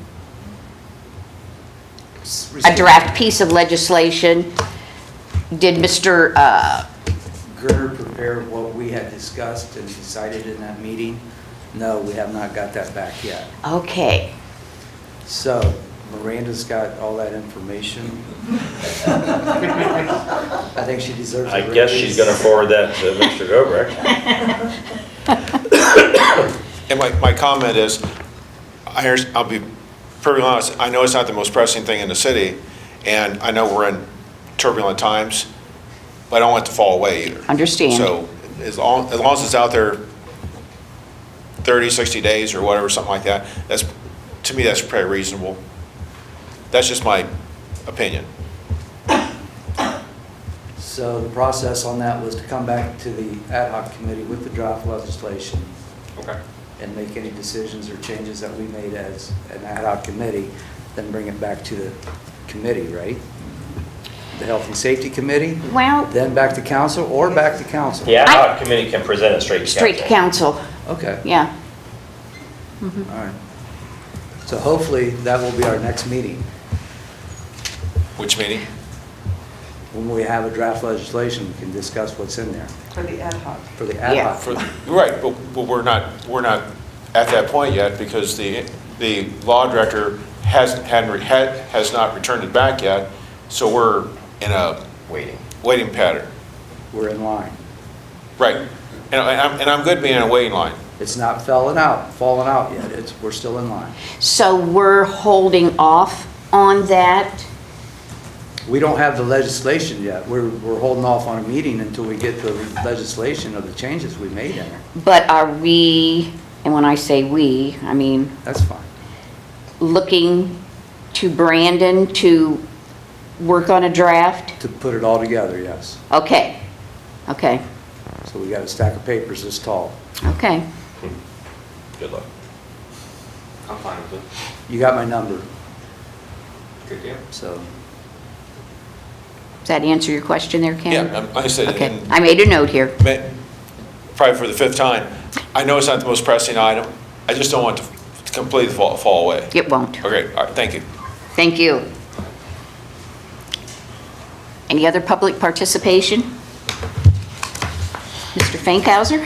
a draft piece of legislation. Did Mr. Gerner prepare what we had discussed and decided in that meeting? No, we have not got that back yet. Okay. So Miranda's got all that information. I think she deserves a I guess she's gonna forward that to Mr. Gobrecht. And my comment is, I'll be perfectly honest, I know it's not the most pressing thing in the city, and I know we're in turbulent times, but I don't want it to fall away either. Understand. So as long as it's out there 30, 60 days or whatever, something like that, to me, that's pretty reasonable. That's just my opinion. So the process on that was to come back to the ad hoc committee with the draft legislation. Okay. And make any decisions or changes that we made as an ad hoc committee, then bring it back to the committee, right? The Health and Safety Committee? Well, Then back to council or back to council? The ad hoc committee can present it straight to council. straight to council, Okay, yeah. all right. So hopefully that will be our next meeting, Which meeting? when we have a draft legislation, we can discuss what's in there For the ad hoc. for the ad Yeah. hoc. Right, but we're not at that point yet because the law director has not returned it back yet, so we're in a waiting pattern. We're in line. Right, and I'm good being in a waiting line. It's not fallen out yet, we're still in line. So we're holding off on that? We don't have the legislation yet. We're holding off on a meeting until we get the legislation of the changes we made in it. But are we, and when I say we, I mean, That's fine. looking to Brandon to work on a draft? To put it all together, yes. Okay, okay, So we got a stack of papers this tall. okay. Good luck. I'm fine with it. You got my number, Good deal. so. Does that answer your question there, Ken? Yeah, like I said, Okay, and I made a note here. probably for the fifth time, I know it's not the most pressing item, I just don't want it to completely fall away. It won't. Okay, all right, thank you. Thank you. Any other public participation? Mr. Fankhauser?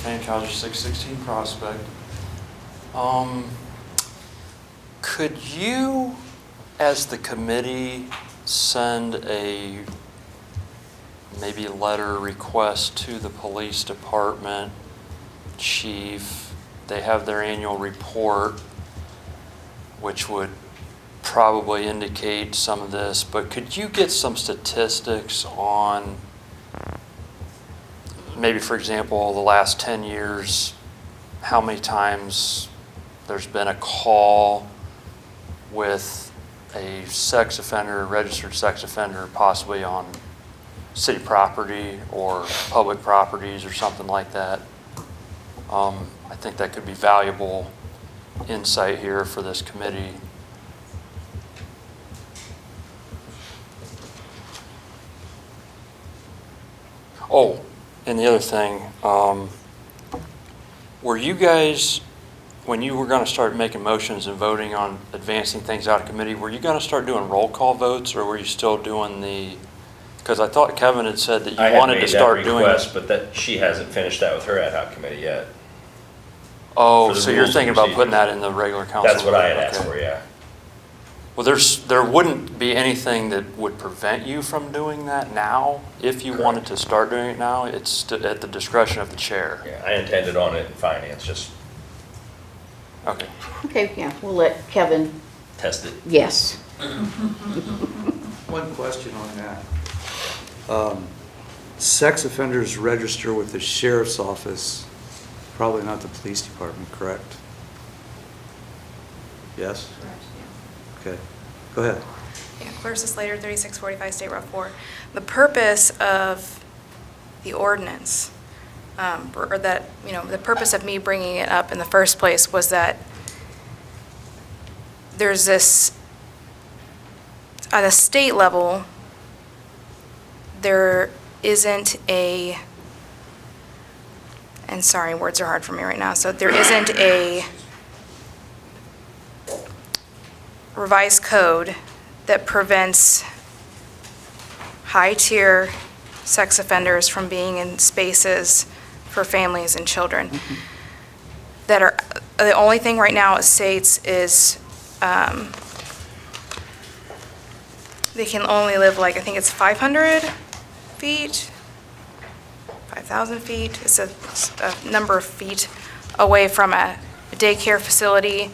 Fankhauser, 616 Prospect. Could you, as the committee, send a maybe letter request to the police department chief? They have their annual report, which would probably indicate some of this, but could you get some statistics on, maybe for example, the last 10 years, how many times there's been a call with a sex offender, registered sex offender, possibly on city property or public properties or something like that? I think that could be valuable insight here for this committee. Oh, and the other thing, were you guys, when you were going to start making motions and voting on advancing things out of committee, were you going to start doing roll call votes, or were you still doing the, because I thought Kevin had said that you wanted to start doing. I had made that request, but that she hasn't finished that with her ad hoc committee yet. Oh, for the so you're rules and thinking about putting procedures. that in the regular council? That's what I had asked Okay. for, yeah. Well, there wouldn't be anything that would prevent you from doing that now, if you wanted to start doing it now. It's at the discretion of the chair. Yeah, I intended on it in finance, just Okay. Okay, yeah, we'll let Kevin, test it. yes. One question on that. Sex offenders register with the sheriff's office, probably not the police department, correct? Yes? Okay, go ahead. Yeah, Clarissa Slater, 3645 State Route 4. The purpose of the ordinance, or that, the purpose of me bringing it up in the first place was that there's this, at a state level, there isn't a, and sorry, words are hard for me right now, so there isn't a revised code that prevents high-tier sex offenders from being in spaces for families and children. That are, the only thing right now it states is they can only live like, I think it's 500 feet, 5,000 feet. It's a number of feet away from a daycare facility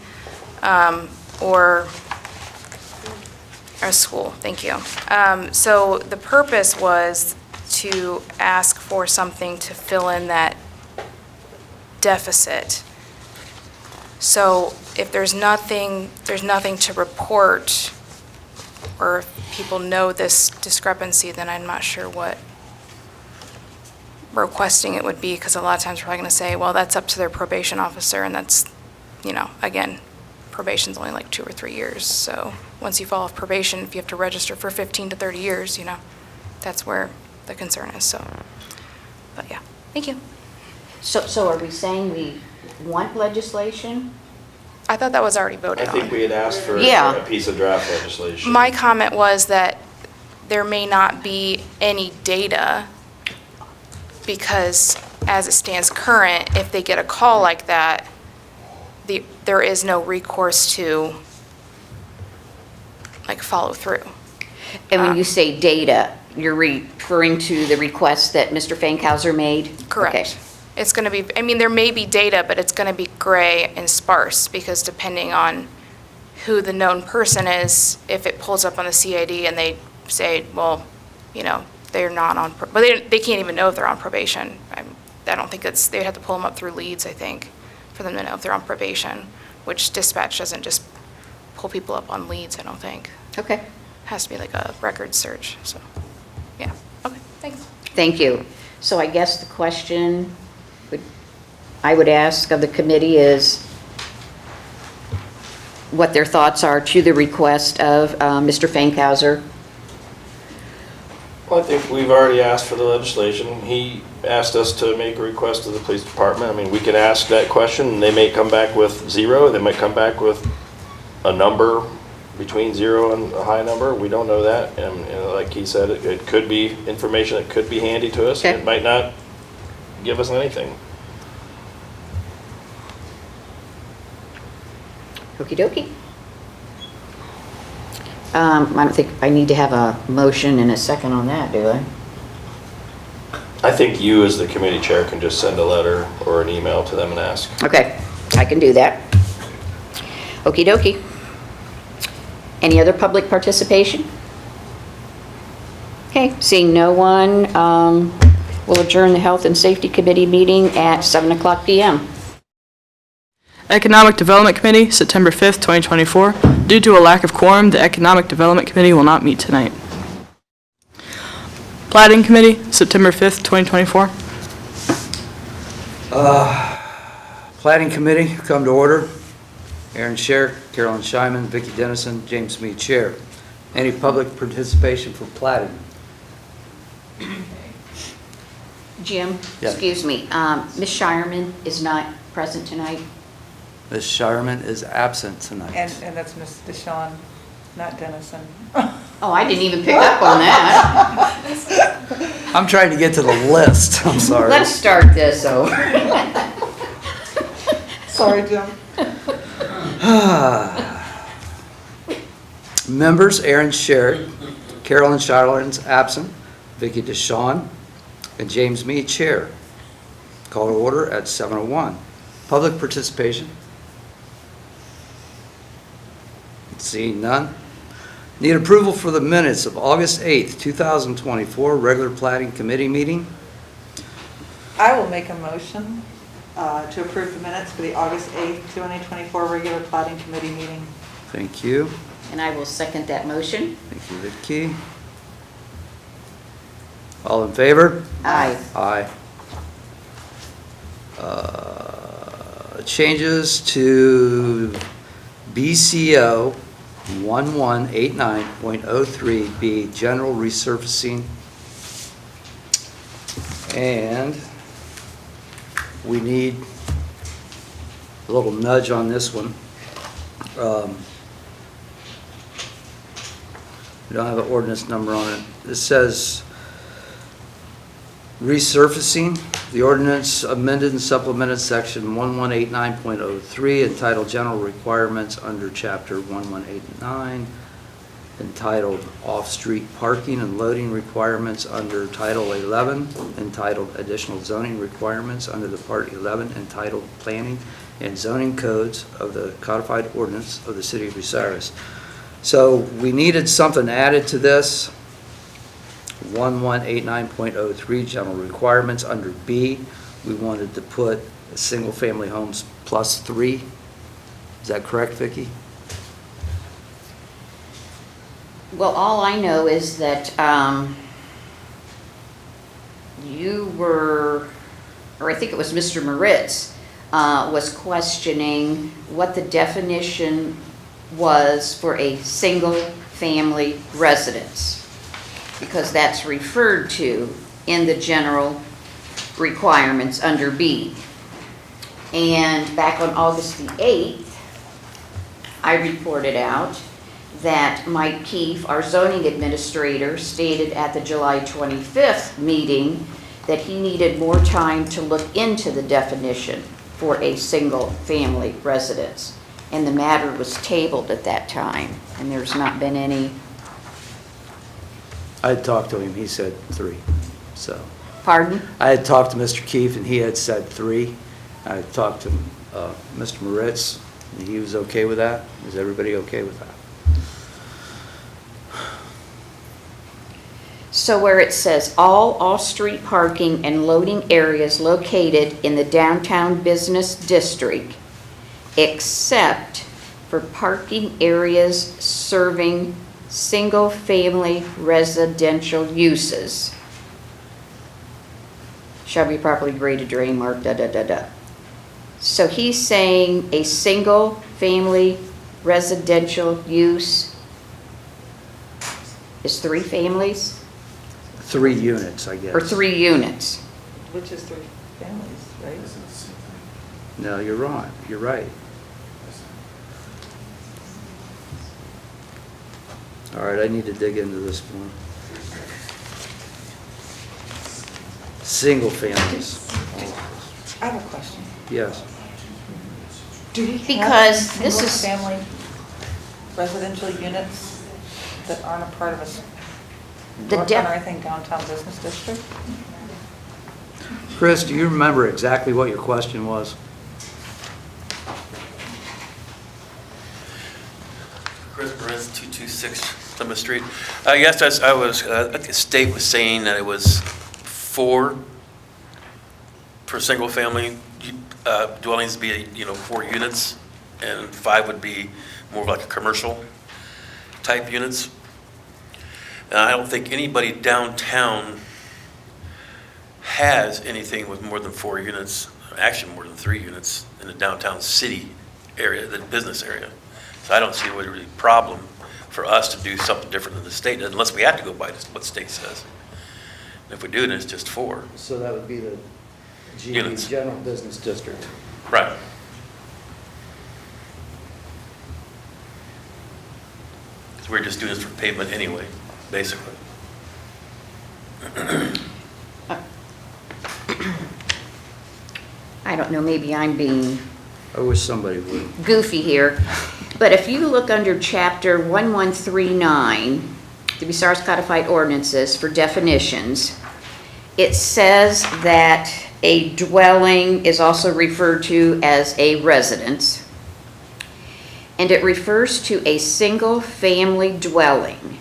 or a school. Thank you. So the purpose was to ask for something to fill in that deficit. So if there's nothing to report, or if people know this discrepancy, then I'm not sure what requesting it would be, because a lot of times we're probably going to say, well, that's up to their probation officer, and that's, again, probation's only like 2 or 3 years. So once you fall off probation, if you have to register for 15 to 30 years, that's where the concern is. So, but yeah, thank you. So are we saying we want legislation? I thought that was already voted I on. think we had asked for Yeah. a piece of draft legislation. My comment was that there may not be any data, because as it stands current, if they get a call like that, there is no recourse to follow through. And when you say data, you're referring to the request that Mr. Fankhauser made? Correct. Okay. It's going to be, there may be data, but it's going to be gray and sparse, because depending on who the known person is, if it pulls up on the CID and they say, well, they're not on, but they can't even know if they're on probation. I don't think they'd have to pull them up through leads, I think, for them to know if they're on probation, which dispatch doesn't just pull people up on leads, I don't think. Okay. It has to be like a record search, so, yeah. Okay, thanks. Thank you. So I guess the question I would ask of the committee is what their thoughts are to the request of Mr. Fankhauser. Well, I think we've already asked for the legislation. He asked us to make a request to the police department. I mean, we can ask that question, and they may come back with 0. They might come back with a number between 0 and a high number. We don't know that. And like he said, it could be information that could be handy to us. Okay. It might not give us anything. Okie dokie. I don't think I need to have a motion and a second on that, do I? I think you, as the committee chair, can just send a letter or an email to them and ask. Okay, I can do that. Okie dokie. Any other public participation? Okay, seeing no one, we'll adjourn the Health and Safety Committee meeting at 7:00 p.m. Economic Development Committee, September 5th, 2024. Due to a lack of quorum, the Economic Development Committee will not meet tonight. Platting Committee, September 5th, 2024. Planning Committee, come to order. Aaron Sherrick, Carolyn Scheinman, Vicki Dennison, James Mead, Chair. Any public participation for plating? Jim, Yeah. excuse me, Ms. Shireman is not present tonight. Ms. Shireman is absent tonight. And that's Ms. DeShawn, not Dennison. Oh, I didn't even pick up on that. I'm trying to get to the list, I'm sorry. Let's start this over. Sorry, Jim. Members, Aaron Sherrick, Carolyn Shireland's absent, Vicki DeShawn, and James Mead, Chair. Call to order at 7:01. Public participation? Seeing none. Need approval for the minutes of August 8th, 2024, regular Platting Committee meeting. I will make a motion to approve the minutes for the August 8th, 2024 regular Platting Committee meeting. Thank you. And I will second that motion. Thank you, Vicki. All in favor? Aye. Aye. Changes to BCO 1189.03B, general resurfacing. And we need a little nudge on this one. We don't have an ordinance number on it. It says resurfacing. The ordinance amended and supplemented section 1189.03 entitled General Requirements under chapter 1189, entitled Off-Street Parking and Loading Requirements under Title 11, entitled Additional Zoning Requirements under the Part 11, entitled Planning and Zoning Codes of the Codified Ordinance of the City of Bucyrus. So we needed something added to this. 1189.03 General Requirements under B. We wanted to put single-family homes plus 3. Is that correct, Vicki? Well, all I know is that you were, or I think it was Mr. Mauritz, was questioning what the definition was for a single-family residence, because that's referred to in the general requirements under B. And back on August the 8th, I reported out that Mike Keefe, our zoning administrator, stated at the July 25th meeting that he needed more time to look into the definition for a single-family residence. And the matter was tabled at that time, and there's not been any. I had talked to him, he said 3, so. Pardon? I had talked to Mr. Keefe, and he had said 3. I had talked to Mr. Mauritz, and he was okay with that. Is everybody okay with that? So where it says, all off-street parking and loading areas located in the downtown business district, except for parking areas serving single-family residential uses, shall be properly graded, drain marked, da-da-da-da. So he's saying a single-family residential use is 3 families? 3 units, I guess. Or 3 units? Which is 3 families, right? No, you're wrong. You're right. All right, I need to dig into this one. Single families. I have a question. Yes. Do we Because have this is- single-family residential units that aren't a part of a anything downtown business district? Chris, do you remember exactly what your question was? Chris Perez, 226 Plymouth Street. Yes, as I was, the state was saying that it was 4 for single-family dwellings to be, 4 units, and 5 would be more like a commercial type units. And I don't think anybody downtown has anything with more than 4 units, actually more than 3 units in the downtown city area, the business area. So I don't see what really problem for us to do something different than the state, unless we have to go by what the state says. And if we do, then it's just 4. So that would be the Units. General Business District. Right. Because we're just doing this for pavement anyway, basically. I don't know, maybe I'm being I wish somebody would. goofy here, but if you look under chapter 1139, the Bucyrus Codified Ordinances for definitions, it says that a dwelling is also referred to as a residence, and it refers to a single-family dwelling,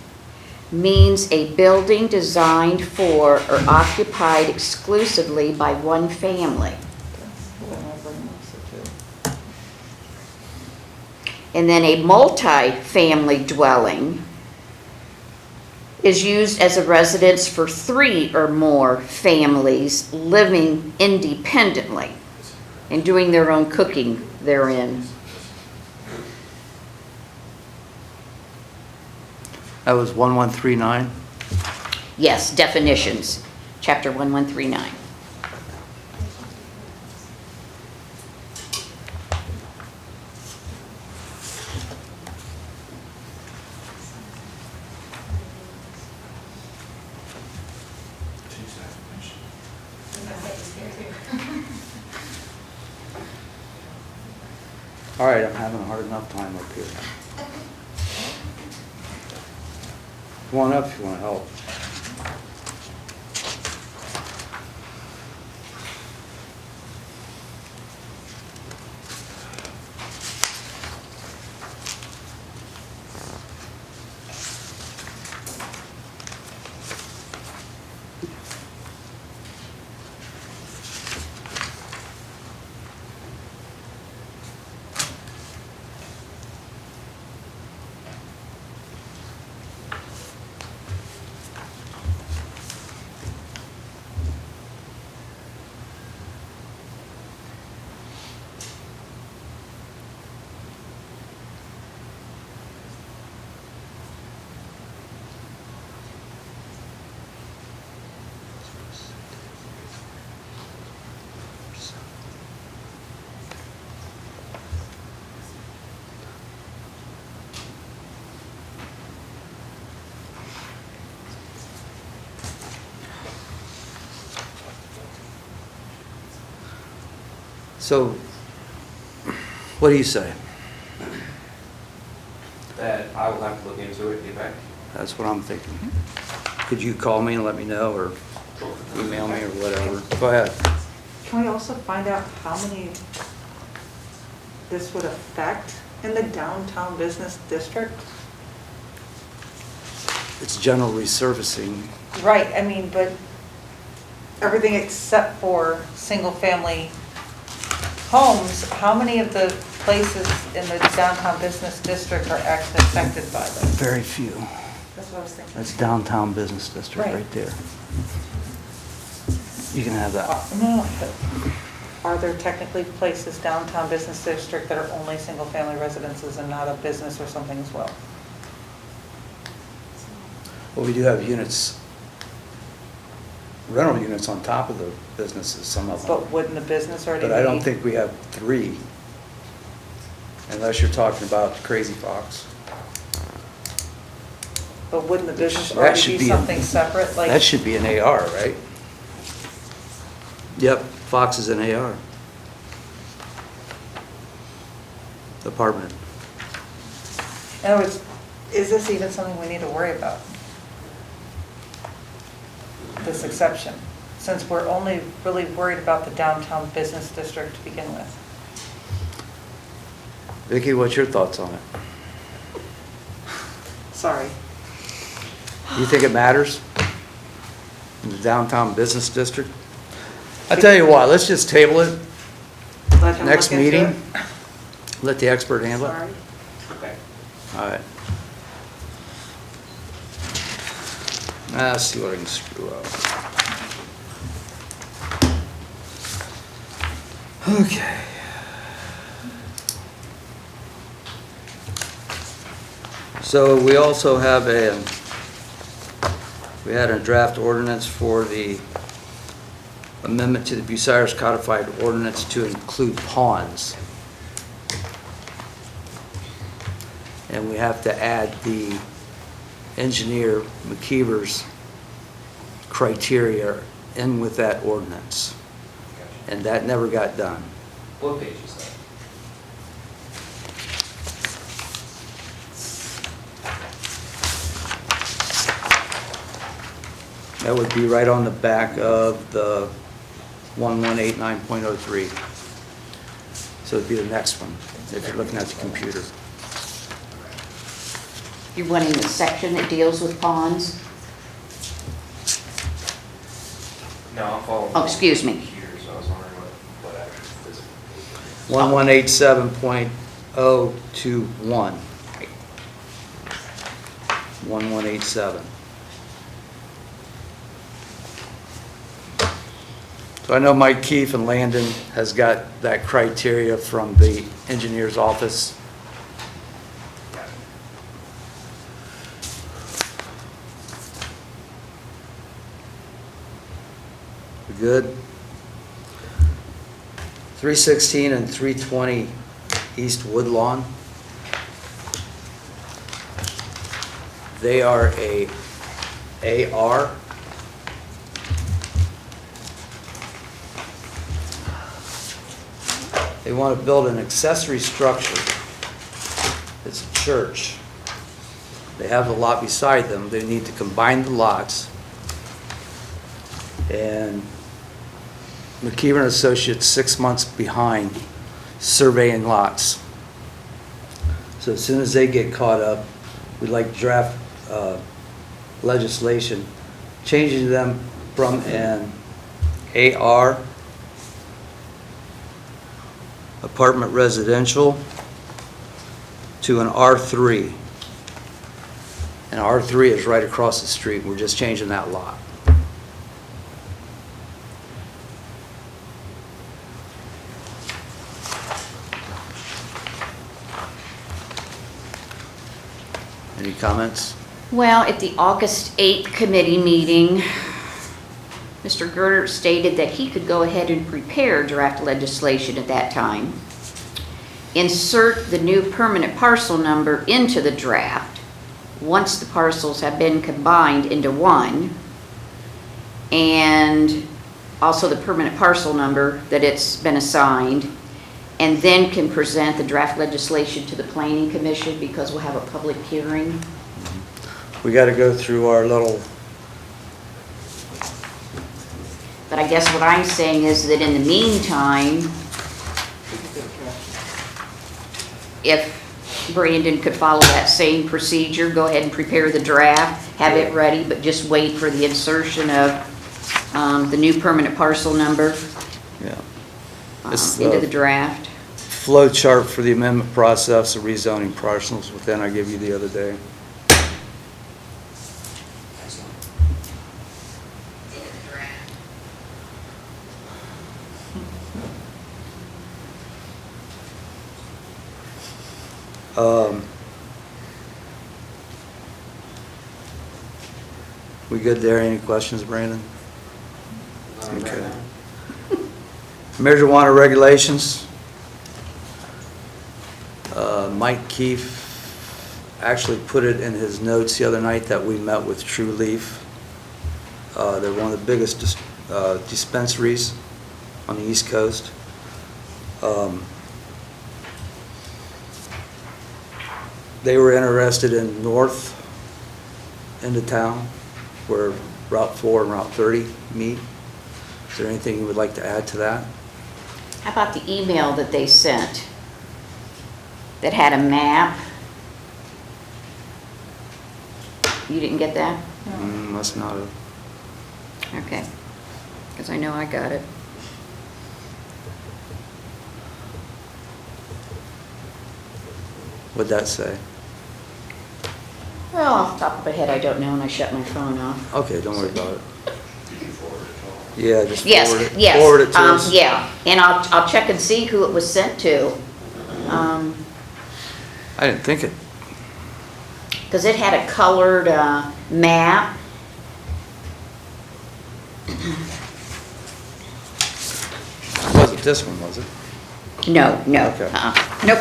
means a building designed for or occupied exclusively by one family. And then a multi-family dwelling is used as a residence for 3 or more families living independently and doing their own cooking therein. That was 1139? Yes, definitions, chapter 1139. All right, I'm having a hard enough time up here. Come on up if you want to help. So, what do you say? That I will have to look into it and get back. That's what I'm thinking. Could you call me and let me know, or email me, or whatever? Go ahead. Can we also find out how many this would affect in the downtown business district? It's general resurfacing. Right, I mean, but everything except for single-family homes, how many of the places in the downtown business district are actually affected by them? Very few. That's what I was thinking. That's downtown business district Right. right there. You can have that. No, but are there technically places downtown business district that are only single-family residences and not a business or something as well? Well, we do have units, rental units on top of the businesses, some of them. But wouldn't the business already be? But I don't think we have 3, unless you're talking about Crazy Fox. But wouldn't the business That already should be be something separate, like? That should be an AR, right? Yep, Fox is an AR. Apartment. In other words, is this even something we need to worry about? This exception, since we're only really worried about the downtown business district to begin with? Vicki, what's your thoughts on it? Sorry. Do you think it matters in the downtown business district? I tell you what, let's just table it. Let him Next look into meeting, it? let the expert handle it. Sorry. Okay. All right. Let's see what I can screw up. Okay. So we also have we had a draft ordinance for the amendment to the Bucyrus codified ordinance to include ponds. And we have to add the engineer McKeever's criteria in with that ordinance. And that never got done. What page is that? That would be right on the back of the 1189.03. So it'd be the next one, if you're looking at the computer. You're wanting the section that deals with ponds? No, I'm following. Oh, excuse me. Computer, so I was wondering what actually physically. 1187.021. 1187. So I know Mike Keefe and Landon has got that criteria from the engineer's office. We good? 316 and 320 East Woodlawn. They are a AR. They want to build an accessory structure. It's a church. They have the lot beside them. They need to combine the lots. And McKeever and Associates, 6 months behind surveying lots. So as soon as they get caught up, we'd like to draft legislation changing them from an AR, apartment residential, to an R3. And R3 is right across the street. We're just changing that lot. Any comments? Well, at the August 8th committee meeting, Mr. Gerter stated that he could go ahead and prepare draft legislation at that time, insert the new permanent parcel number into the draft once the parcels have been combined into one, and also the permanent parcel number that it's been assigned, and then can present the draft legislation to the Planning Commission because we'll have a public hearing. We got to go through our little, But I guess what I'm saying is that in the meantime, if Brandon could follow that same procedure, go ahead and prepare the draft, have it ready, but just wait for the insertion of the new permanent parcel number yeah. into the draft. Flow chart for the amendment process of rezoning parcels within I gave you the other day. We good there? Any questions, Brandon? Okay. Marijuana regulations. Mike Keefe actually put it in his notes the other night that we met with True Leaf. They're one of the biggest dispensaries on the East Coast. They were interested in north into town where Route 4 and Route 30 meet. Is there anything you would like to add to that? How about the email that they sent that had a map? You didn't get that? Must not have. Okay, because I know I got it. What'd that say? Well, off the top of my head, I don't know, and I shut my phone off. Okay, don't worry about it. Yeah, just Yes, forward it. yes. Forward it to us. Yeah, and I'll check and see who it was sent to. I didn't think it. Because it had a colored map. Wasn't this one, was it? No, no. Okay. Nope.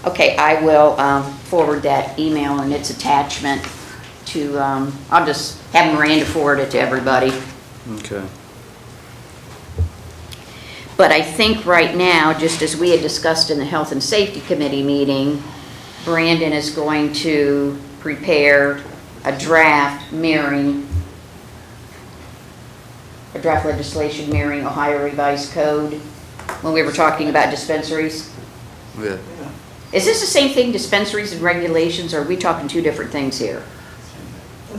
Okay, I will forward that email and its attachment to, I'll just have Miranda forward it to everybody. Okay. But I think right now, just as we had discussed in the Health and Safety Committee meeting, Brandon is going to prepare a draft legislation mirroring Ohio Revised Code when we were talking about dispensaries. Yeah. Is this the same thing, dispensaries and regulations, or are we talking two different things here?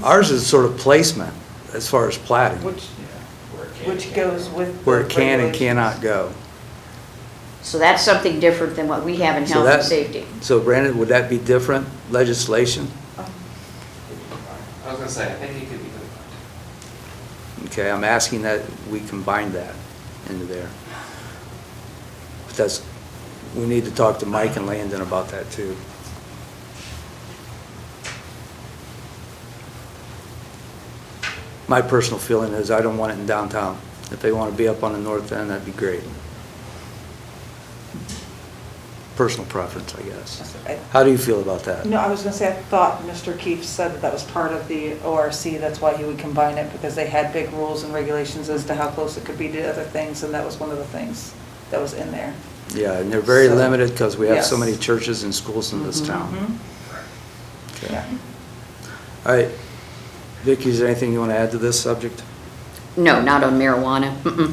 Ours is sort of placement as far as platting, Which goes with. where it the can and regulations. cannot go. So that's something different than what we have in So health and that- safety. So Brandon, would that be different legislation? I was gonna say, I think it could be good. Okay, I'm asking that we combine that into there. But that's, we need to talk to Mike and Landon about that too. My personal feeling is I don't want it in downtown. If they want to be up on the north end, that'd be great. Personal preference, I guess. How do you feel about that? No, I was gonna say, I thought Mr. Keefe said that that was part of the ORC, that's why he would combine it, because they had big rules and regulations as to how close it could be to other things, and that was one of the things that was in there. Yeah, and they're very So- limited because we have so Yes. many churches and schools in this town. Mhm. Okay. Yeah. All right. Vicki, is there anything you want to add to this subject? No, not on marijuana. Mm-mm.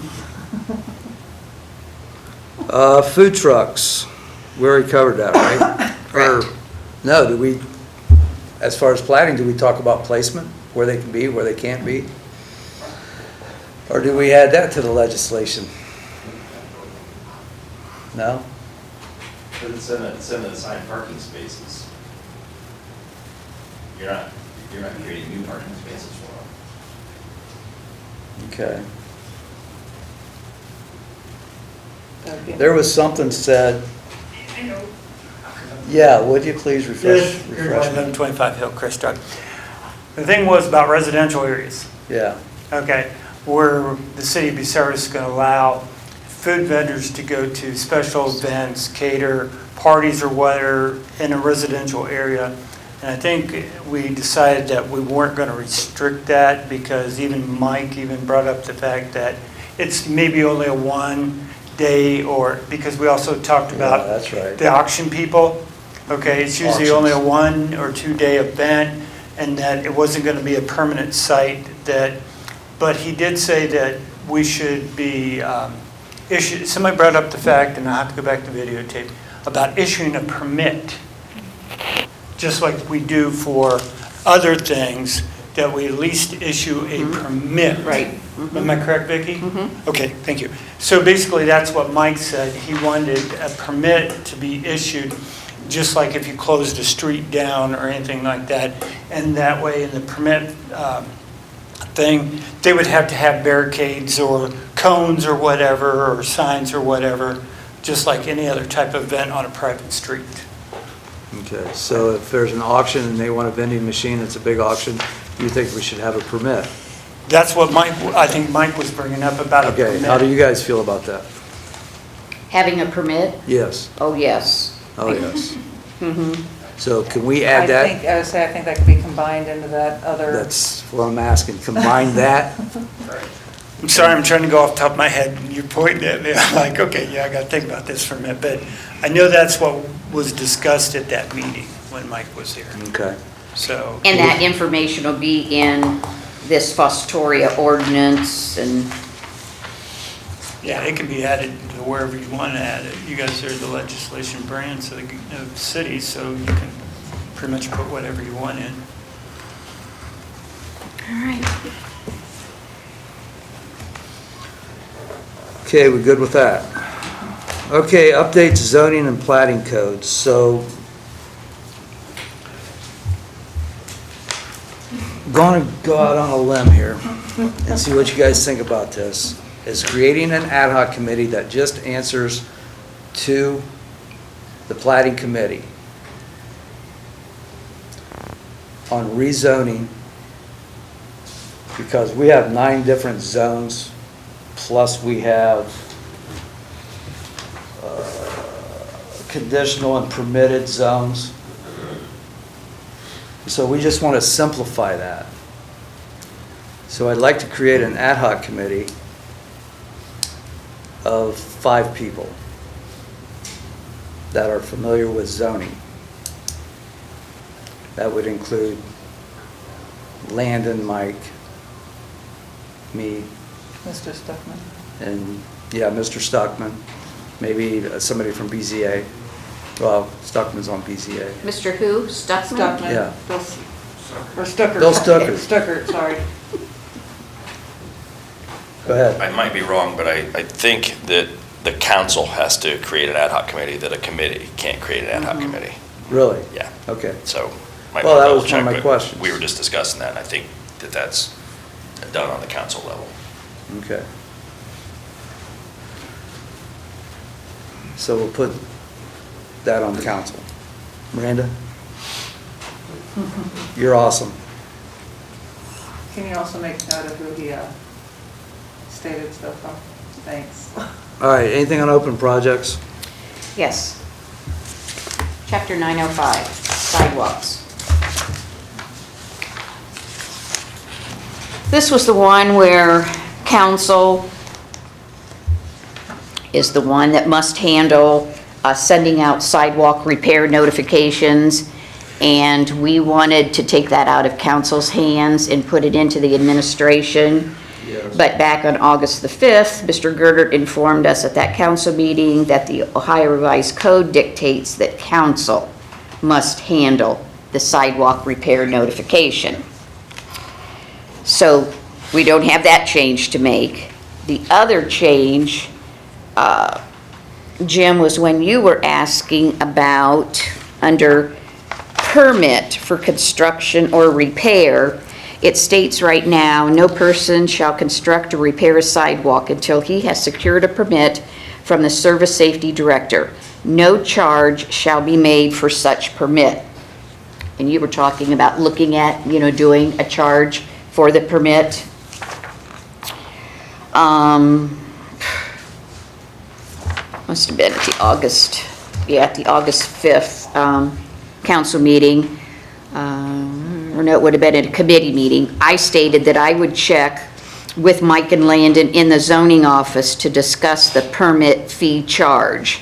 Food trucks, we already covered that, right? Or, no, do we, as far as plating, do we talk about placement? Where they can be, where they can't be? Or do we add that to the legislation? No? But it's in the assigned parking spaces. You're not creating new parking spaces for them. Okay. There was something said. Yeah, would you please refresh me? 1125 Hill, Chris Struck. The thing was about residential areas. Yeah, Okay, where the city of Bucyrus is going to allow food vendors to go to special events, cater parties or whatever in a residential area. And I think we decided that we weren't going to restrict that because even Mike even brought up the fact that it's maybe only a 1 day or, because we also talked about yeah, that's right. the auction people. Okay, it's usually only a 1 or 2 day event and that it wasn't going to be a permanent site that, but he did say that we should be somebody brought up the fact, and I have to go back to videotape, about issuing a permit, just like we do for other things, that we at least issue a permit. Right. Am I correct, Vicki? Okay, thank you. So basically, that's what Mike said. He wanted a permit to be issued, just like if you closed a street down or anything like that. And that way, in the permit thing, they would have to have barricades or cones or whatever, or signs or whatever, just like any other type of event on a private street. okay. So if there's an auction and they want a vending machine, it's a big auction, you think we should have a permit? That's what I think Mike was bringing up about a Okay, permit. how do you guys feel about that? Having a permit? Yes. Oh, yes. Oh, yes. Mm-hmm. So can we add that? I think that could be combined into that other. That's what I'm asking, combine that? I'm sorry, I'm trying to go off the top of my head, and you're pointing at me, I'm like, okay, yeah, I gotta think about this for a minute, but I know that's what was discussed at that meeting when Mike was here, Okay. so. And that information will be in this Fostoria ordinance and, Yeah, it can be added to wherever you want to add it. You guys are the legislation branch of the city, so you can pretty much put whatever you want in. all right. Okay, we're good with that. Okay, updates zoning and plating codes. So, going to go out on a limb here and see what you guys think about this. Is creating an ad hoc committee that just answers to the Platting Committee on rezoning, because we have 9 different zones, plus we have conditional and permitted zones. So we just want to simplify that. So I'd like to create an ad hoc committee of 5 people that are familiar with zoning. That would include Landon, Mike, me, Mr. Stuckman. and, yeah, Mr. Stuckman, maybe somebody from BZA. Well, Stuckman's on BZA. Mr. who? Stuckman? Stuckman. Yeah. Or Stucker. Bill Stucker. Stucker, sorry. Go ahead. I might be wrong, but I think that the council has to create an ad hoc committee, that a committee can't create an ad hoc committee. Really? Yeah. Okay. So, might Well, wanna that was double check, one of my but questions. We were just discussing that, and I think that that's done on the council level. Okay. So we'll put that on council. Miranda? You're awesome. Can you also make note of who he stated so far? Thanks. All right, anything on open projects? Yes. Chapter 905, sidewalks. This was the one where council is the one that must handle sending out sidewalk repair notifications. And we wanted to take that out of council's hands and put it into the administration. But back on August the 5th, Mr. Girdert informed us at that council meeting that the Ohio Revised Code dictates that council must handle the sidewalk repair notification. So we don't have that change to make. The other change, Jim, was when you were asking about under permit for construction or repair, it states right now, no person shall construct or repair a sidewalk until he has secured a permit from the Service Safety Director. No charge shall be made for such permit. And you were talking about looking at, doing a charge for the permit. Must have been at the August 5th council meeting. Or no, it would have been at a committee meeting. I stated that I would check with Mike and Landon in the zoning office to discuss the permit fee charge.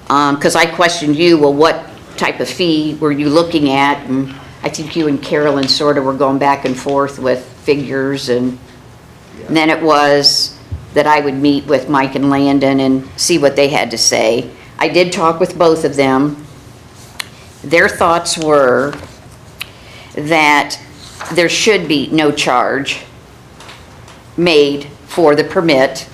Because I questioned you, well, what type of fee were you looking at? And I think you and Carolyn sort of were going back and forth with figures, and then it was that I would meet with Mike and Landon and see what they had to say. I did talk with both of them. Their thoughts were that there should be no charge made for the permit.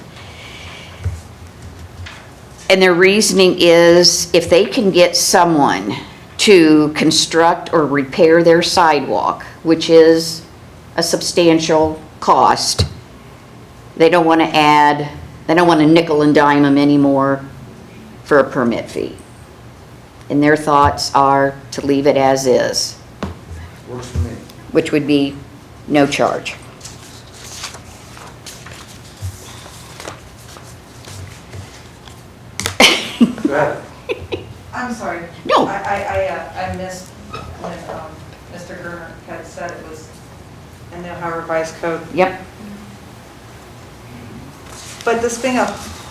And their reasoning is if they can get someone to construct or repair their sidewalk, which is a substantial cost, they don't want to nickel and dime them anymore for a permit fee. And their thoughts are to leave it as is. Works for me. Which would be no charge. Go ahead. I'm sorry. No. I missed when Mr. Gerner had said it was in the Ohio Revised Code. Yep. But this being a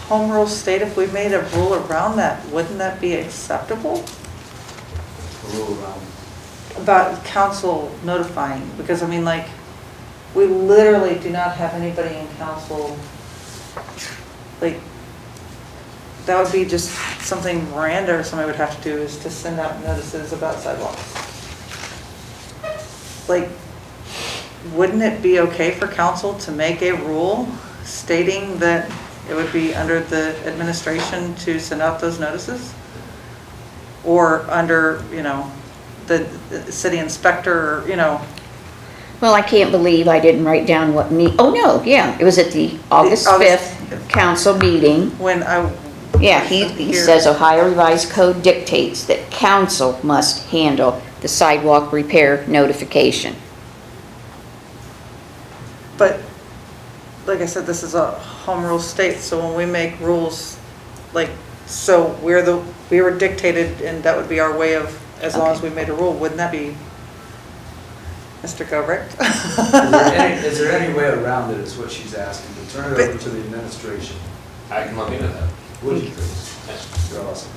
home rule state, if we made a rule around that, wouldn't that be acceptable? A rule around. About council notifying, because I mean, like, we literally do not have anybody in council, like, that would be just something Miranda or somebody would have to do, is to send out notices about sidewalks. Like, wouldn't it be okay for council to make a rule stating that it would be under the administration to send out those notices? Or under, the city inspector, Well, I can't believe I didn't write down what oh no, yeah, it was at the August 5th council meeting. When Yeah, he says Ohio Revised Code dictates that council must handle the sidewalk repair notification. But, like I said, this is a home rule state, so when we make rules, like, so we were dictated, and that would be our way of, as long as we made a rule, wouldn't that be Mr. Goverick? Is there any way around it, is what she's asking, to turn it over to the administration? I can look into that. Would you please? You're awesome.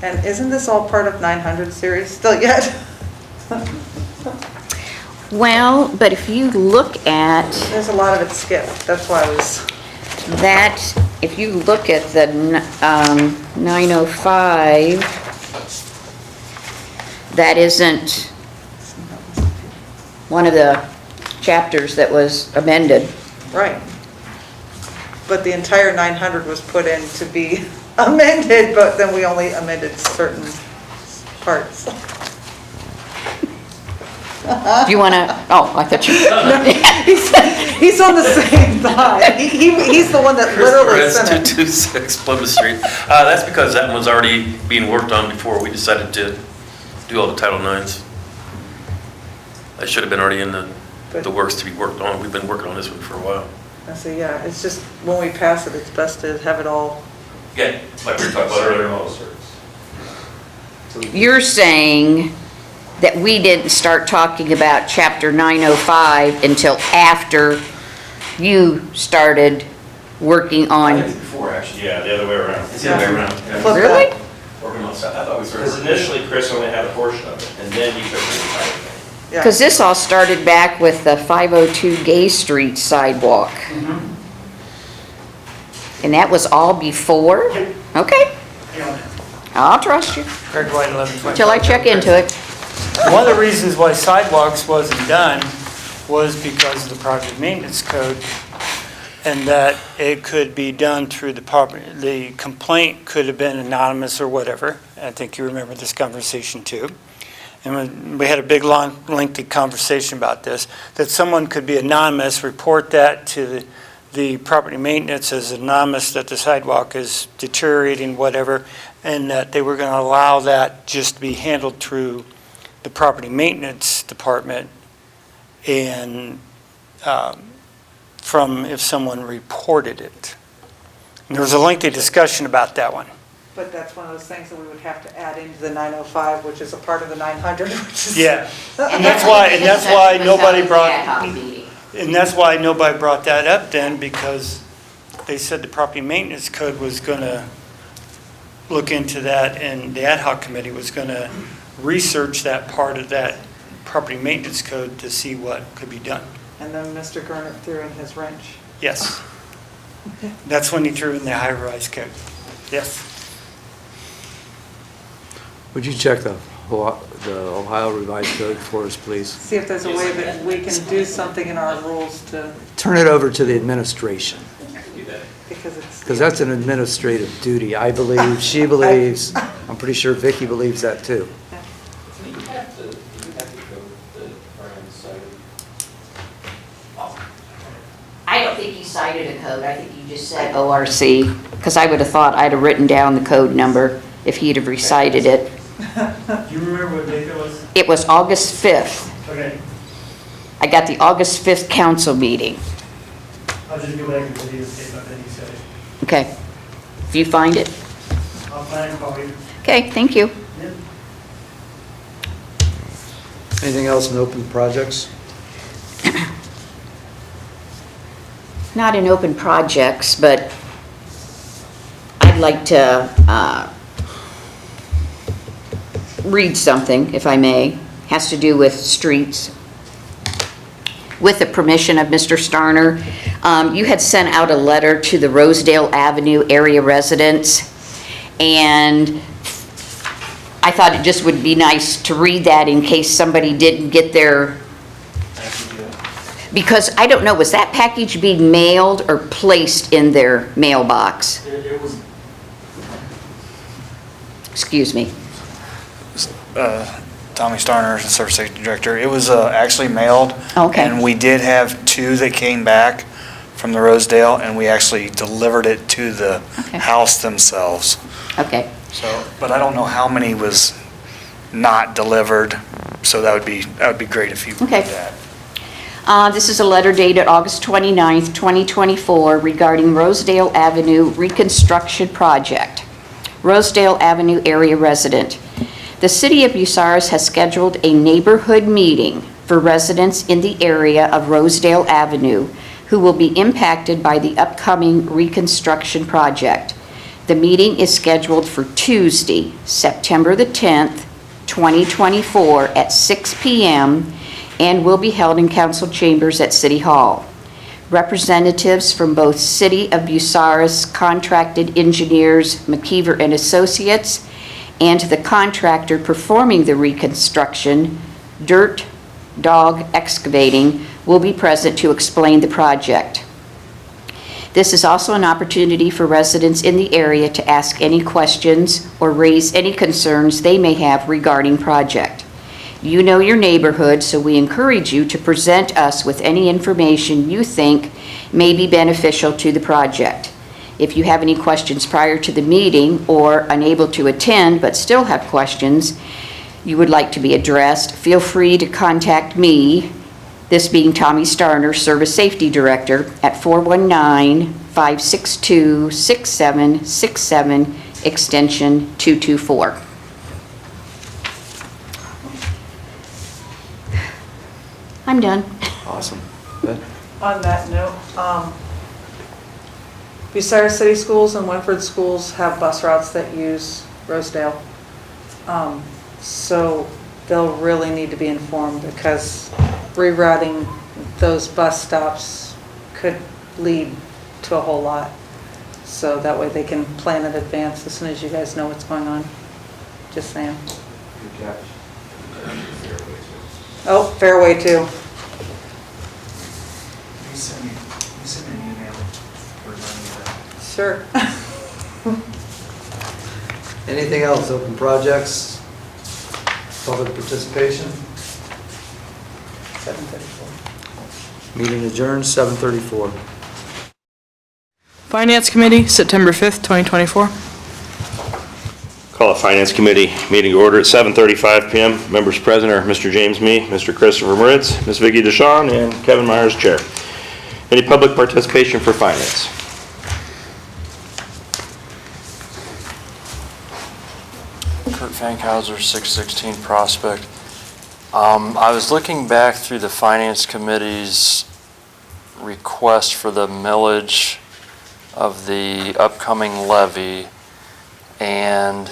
And isn't this all part of 900 series still yet? Well, but if you look at There's a lot of it skipped, that's why I was, that, if you look at the 905, that isn't one of the chapters that was amended. right. But the entire 900 was put in to be amended, but then we only amended certain parts. Do you want to, oh, I thought you, He's on the same thought. He's the one that literally Chris, sent it. 226 Plymouth Street. That's because that one was already being worked on before we decided to do all the Title IXs. That should have been already in the works to be worked on. We've been working on this one for a while. I say, yeah, it's just, when we pass it, it's best to have it all. Yeah, like we talked about earlier. you're saying that we didn't start talking about chapter 905 until after you started working I think on, it's before, actually, yeah, the other way around. It's the other way around. Yeah. really? Working on stuff. I thought we started. Because initially Chris only had a portion of it, and then you took the entire thing. Yeah. Because this all started back with the 502 Gay Street sidewalk. And that was all before? Okay, I'll trust you Craig White, 1125. until I check into it. One of the reasons why sidewalks wasn't done was because of the project maintenance code, and that it could be done through the complaint could have been anonymous or whatever. I think you remember this conversation too. And we had a big, long, lengthy conversation about this, that someone could be anonymous, report that to the property maintenance as anonymous, that the sidewalk is deteriorating, whatever, and that they were going to allow that just to be handled through the property maintenance department, and from if someone reported it. And there was a lengthy discussion about that one. But that's one of those things that we would have to add into the 905, which is a part of the 900, which is. Yeah, and that's why nobody brought that up then, because they said the property maintenance code was gonna look into that, and the ad hoc committee was gonna research that part of that property maintenance code to see what could be done. And then Mr. Gurnett threw in his wrench. Yes. That's when he threw in the high-rise code. Yes. Would you check the Ohio Revised Code for us, please? See if there's a way that we can do something in our rules to, Turn it over to the administration, because it's. because that's an administrative duty. I believe, she believes, I'm pretty sure Vicky believes that too. I don't think you cited a code, I think you just said ORC, because I would have thought I'd have written down the code number if he'd have recited it. Do you remember what date that was? It was August 5th. Okay, I got the August 5th council meeting. I'll just go back and tell you the statement that he said. Okay. If you find it. I'll plan and call you. Okay, thank you. Yeah. Anything else in open projects? Not in open projects, but I'd like to read something, if I may. Has to do with streets. With the permission of Mr. Starner, you had sent out a letter to the Rosedale Avenue area residents, and I thought it just would be nice to read that in case somebody didn't get their, because I don't know, was that package being mailed or placed in their mailbox? It was, Excuse me. Tommy Starner, Service Safety Director. It was actually mailed. Okay. And we did have 2 that came back from the Rosedale, and we actually delivered it to the Okay. house themselves. Okay. So, but I don't know how many was not delivered, so that would be great if you would do Okay. that. This is a letter dated August 29th, 2024 regarding Rosedale Avenue reconstruction project. Rosedale Avenue area resident. The City of Bucyrus has scheduled a neighborhood meeting for residents in the area of Rosedale Avenue who will be impacted by the upcoming reconstruction project. The meeting is scheduled for Tuesday, September the 10th, 2024 at 6 p.m. and will be held in council chambers at City Hall. Representatives from both City of Bucyrus contracted engineers McKeever and Associates and the contractor performing the reconstruction, Dirt Dog Excavating, will be present to explain the project. This is also an opportunity for residents in the area to ask any questions or raise any concerns they may have regarding project. You know your neighborhood, so we encourage you to present us with any information you think may be beneficial to the project. If you have any questions prior to the meeting or unable to attend but still have questions you would like to be addressed, feel free to contact me, this being Tommy Starner, Service Safety Director, at 419-562-6767, extension 224. I'm done. Awesome. Good. On that note, Bucyrus City Schools and Winford Schools have bus routes that use Rosedale. So they'll really need to be informed because rerouting those bus stops could lead to a whole lot. So that way they can plan in advance as soon as you guys know what's going on. Just saying. Oh, Fairway too. You send me an email reminding me of that. Sure. Anything else? Open projects? Public participation? 7:34. Meeting adjourned, 7:34. Finance Committee, September 5th, 2024. Call a Finance Committee meeting to order at 7:35 PM. Members present are Mr. James Me, Mr. Christopher Mauritz, Ms. Vicki DeShawn, and Kevin Myers, Chair. Any public participation for Finance? Kurt Fankhauser, 616 Prospect. I was looking back through the Finance Committee's request for the millage of the upcoming levy, and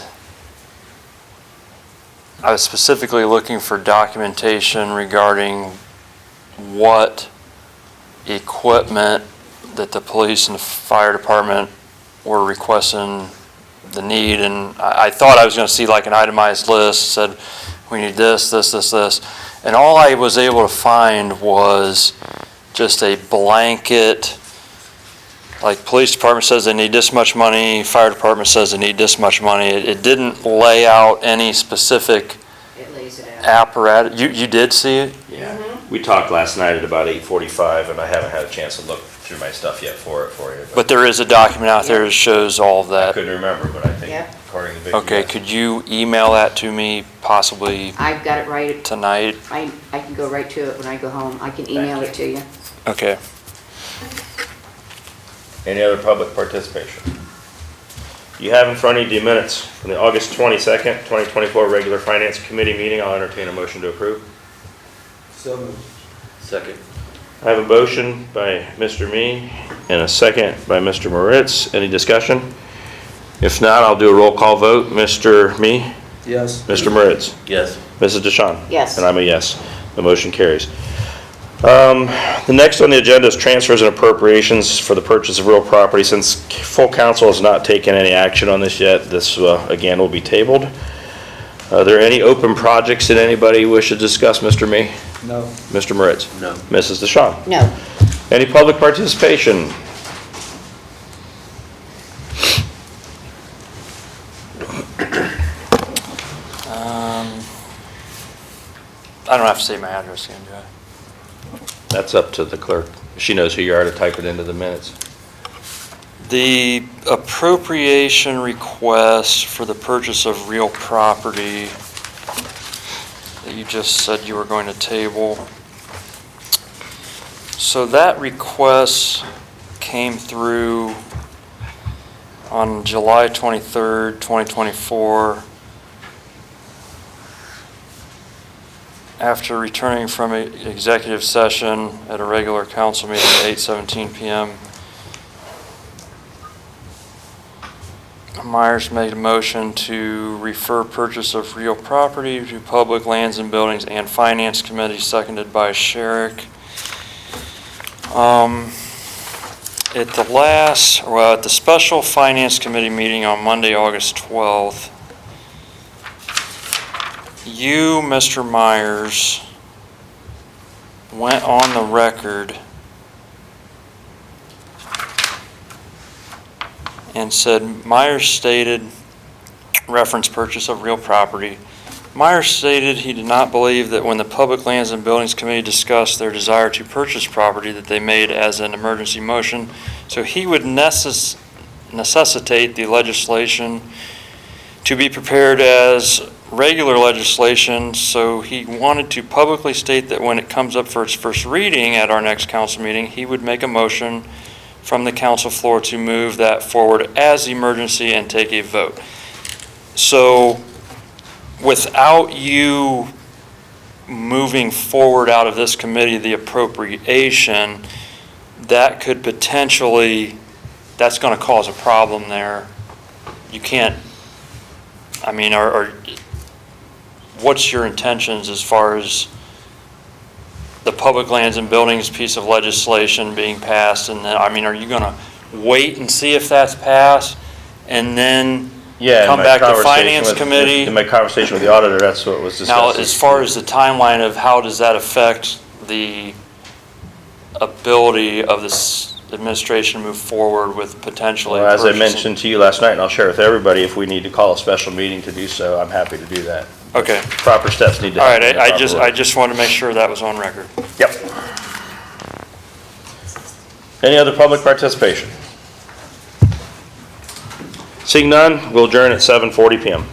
I was specifically looking for documentation regarding what equipment that the police and the fire department were requesting the need, and I thought I was going to see like an itemized list, said we need this, this, this, this, and all I was able to find was just a blanket, like police department says they need this much money, fire department says they need this much money. It didn't lay out any specific It lays it out. apparatus. You did see it? Yeah. We talked last night at about 8:45, and I haven't had a chance to look through my stuff yet for you. But there is a document out there that shows all of I that. couldn't remember, but I think Yep. according to Vicki. Okay, yes. could you email that to me possibly I've got it right, tonight? I can go right to it when I go home. I can email it to you. Okay. Any other public participation? You have in front of you the minutes from the August 22nd, 2024 regular Finance Committee meeting. I'll entertain a motion to approve. So moved. Second. I have a motion by Mr. Me and a second by Mr. Mauritz. Any discussion? If not, I'll do a roll call vote. Mr. Me? Yes. Mr. Mauritz? Yes. Mrs. DeShawn? Yes. And I'm a yes. The motion carries. The next on the agenda is transfers and appropriations for the purchase of real property. Since full council has not taken any action on this yet, this again will be tabled. Are there any open projects that anybody wish to discuss, Mr. Me? No. Mr. Mauritz? No. Mrs. DeShawn? No. Any public participation? I don't have to say my address again, do I? That's up to the clerk. She knows who you are to type it into the minutes. The appropriation request for the purchase of real property that you just said you were going to table. So that request came through on July 23rd, 2024. After returning from an executive session at a regular council meeting at 8:17 p.m., Myers made a motion to refer purchase of real property to Public Lands and Buildings and Finance Committee, seconded by Sherrick. At the special Finance Committee meeting on Monday, August 12th, you, Mr. Myers, went on the record and said, Myers stated, reference purchase of real property. Myers stated he did not believe that when the Public Lands and Buildings Committee discussed their desire to purchase property that they made as an emergency motion, so he would necessitate the legislation to be prepared as regular legislation, so he wanted to publicly state that when it comes up for its first reading at our next council meeting, he would make a motion from the council floor to move that forward as emergency and take a vote. So without you moving forward out of this committee the appropriation, that could potentially that's gonna cause a problem there. You can't, I mean, what's your intentions as far as the public lands and buildings piece of legislation being passed? And then, I mean, are you gonna wait and see if that's passed and then Yeah, in come my back to conversation finance with- committee? In my conversation with the auditor, that's what was Now, discussed. as far as the timeline of how does that affect the ability of this administration to move forward with potentially Well, as I purchasing? mentioned to you last night, and I'll share with everybody, if we need to call a special meeting to do so, I'm happy to do that. Okay. Proper steps need to All happen. right, in the I proper I order. just wanted to make sure that was on record. Yep. Any other public participation? Seeing none, we'll adjourn at 7:40 PM.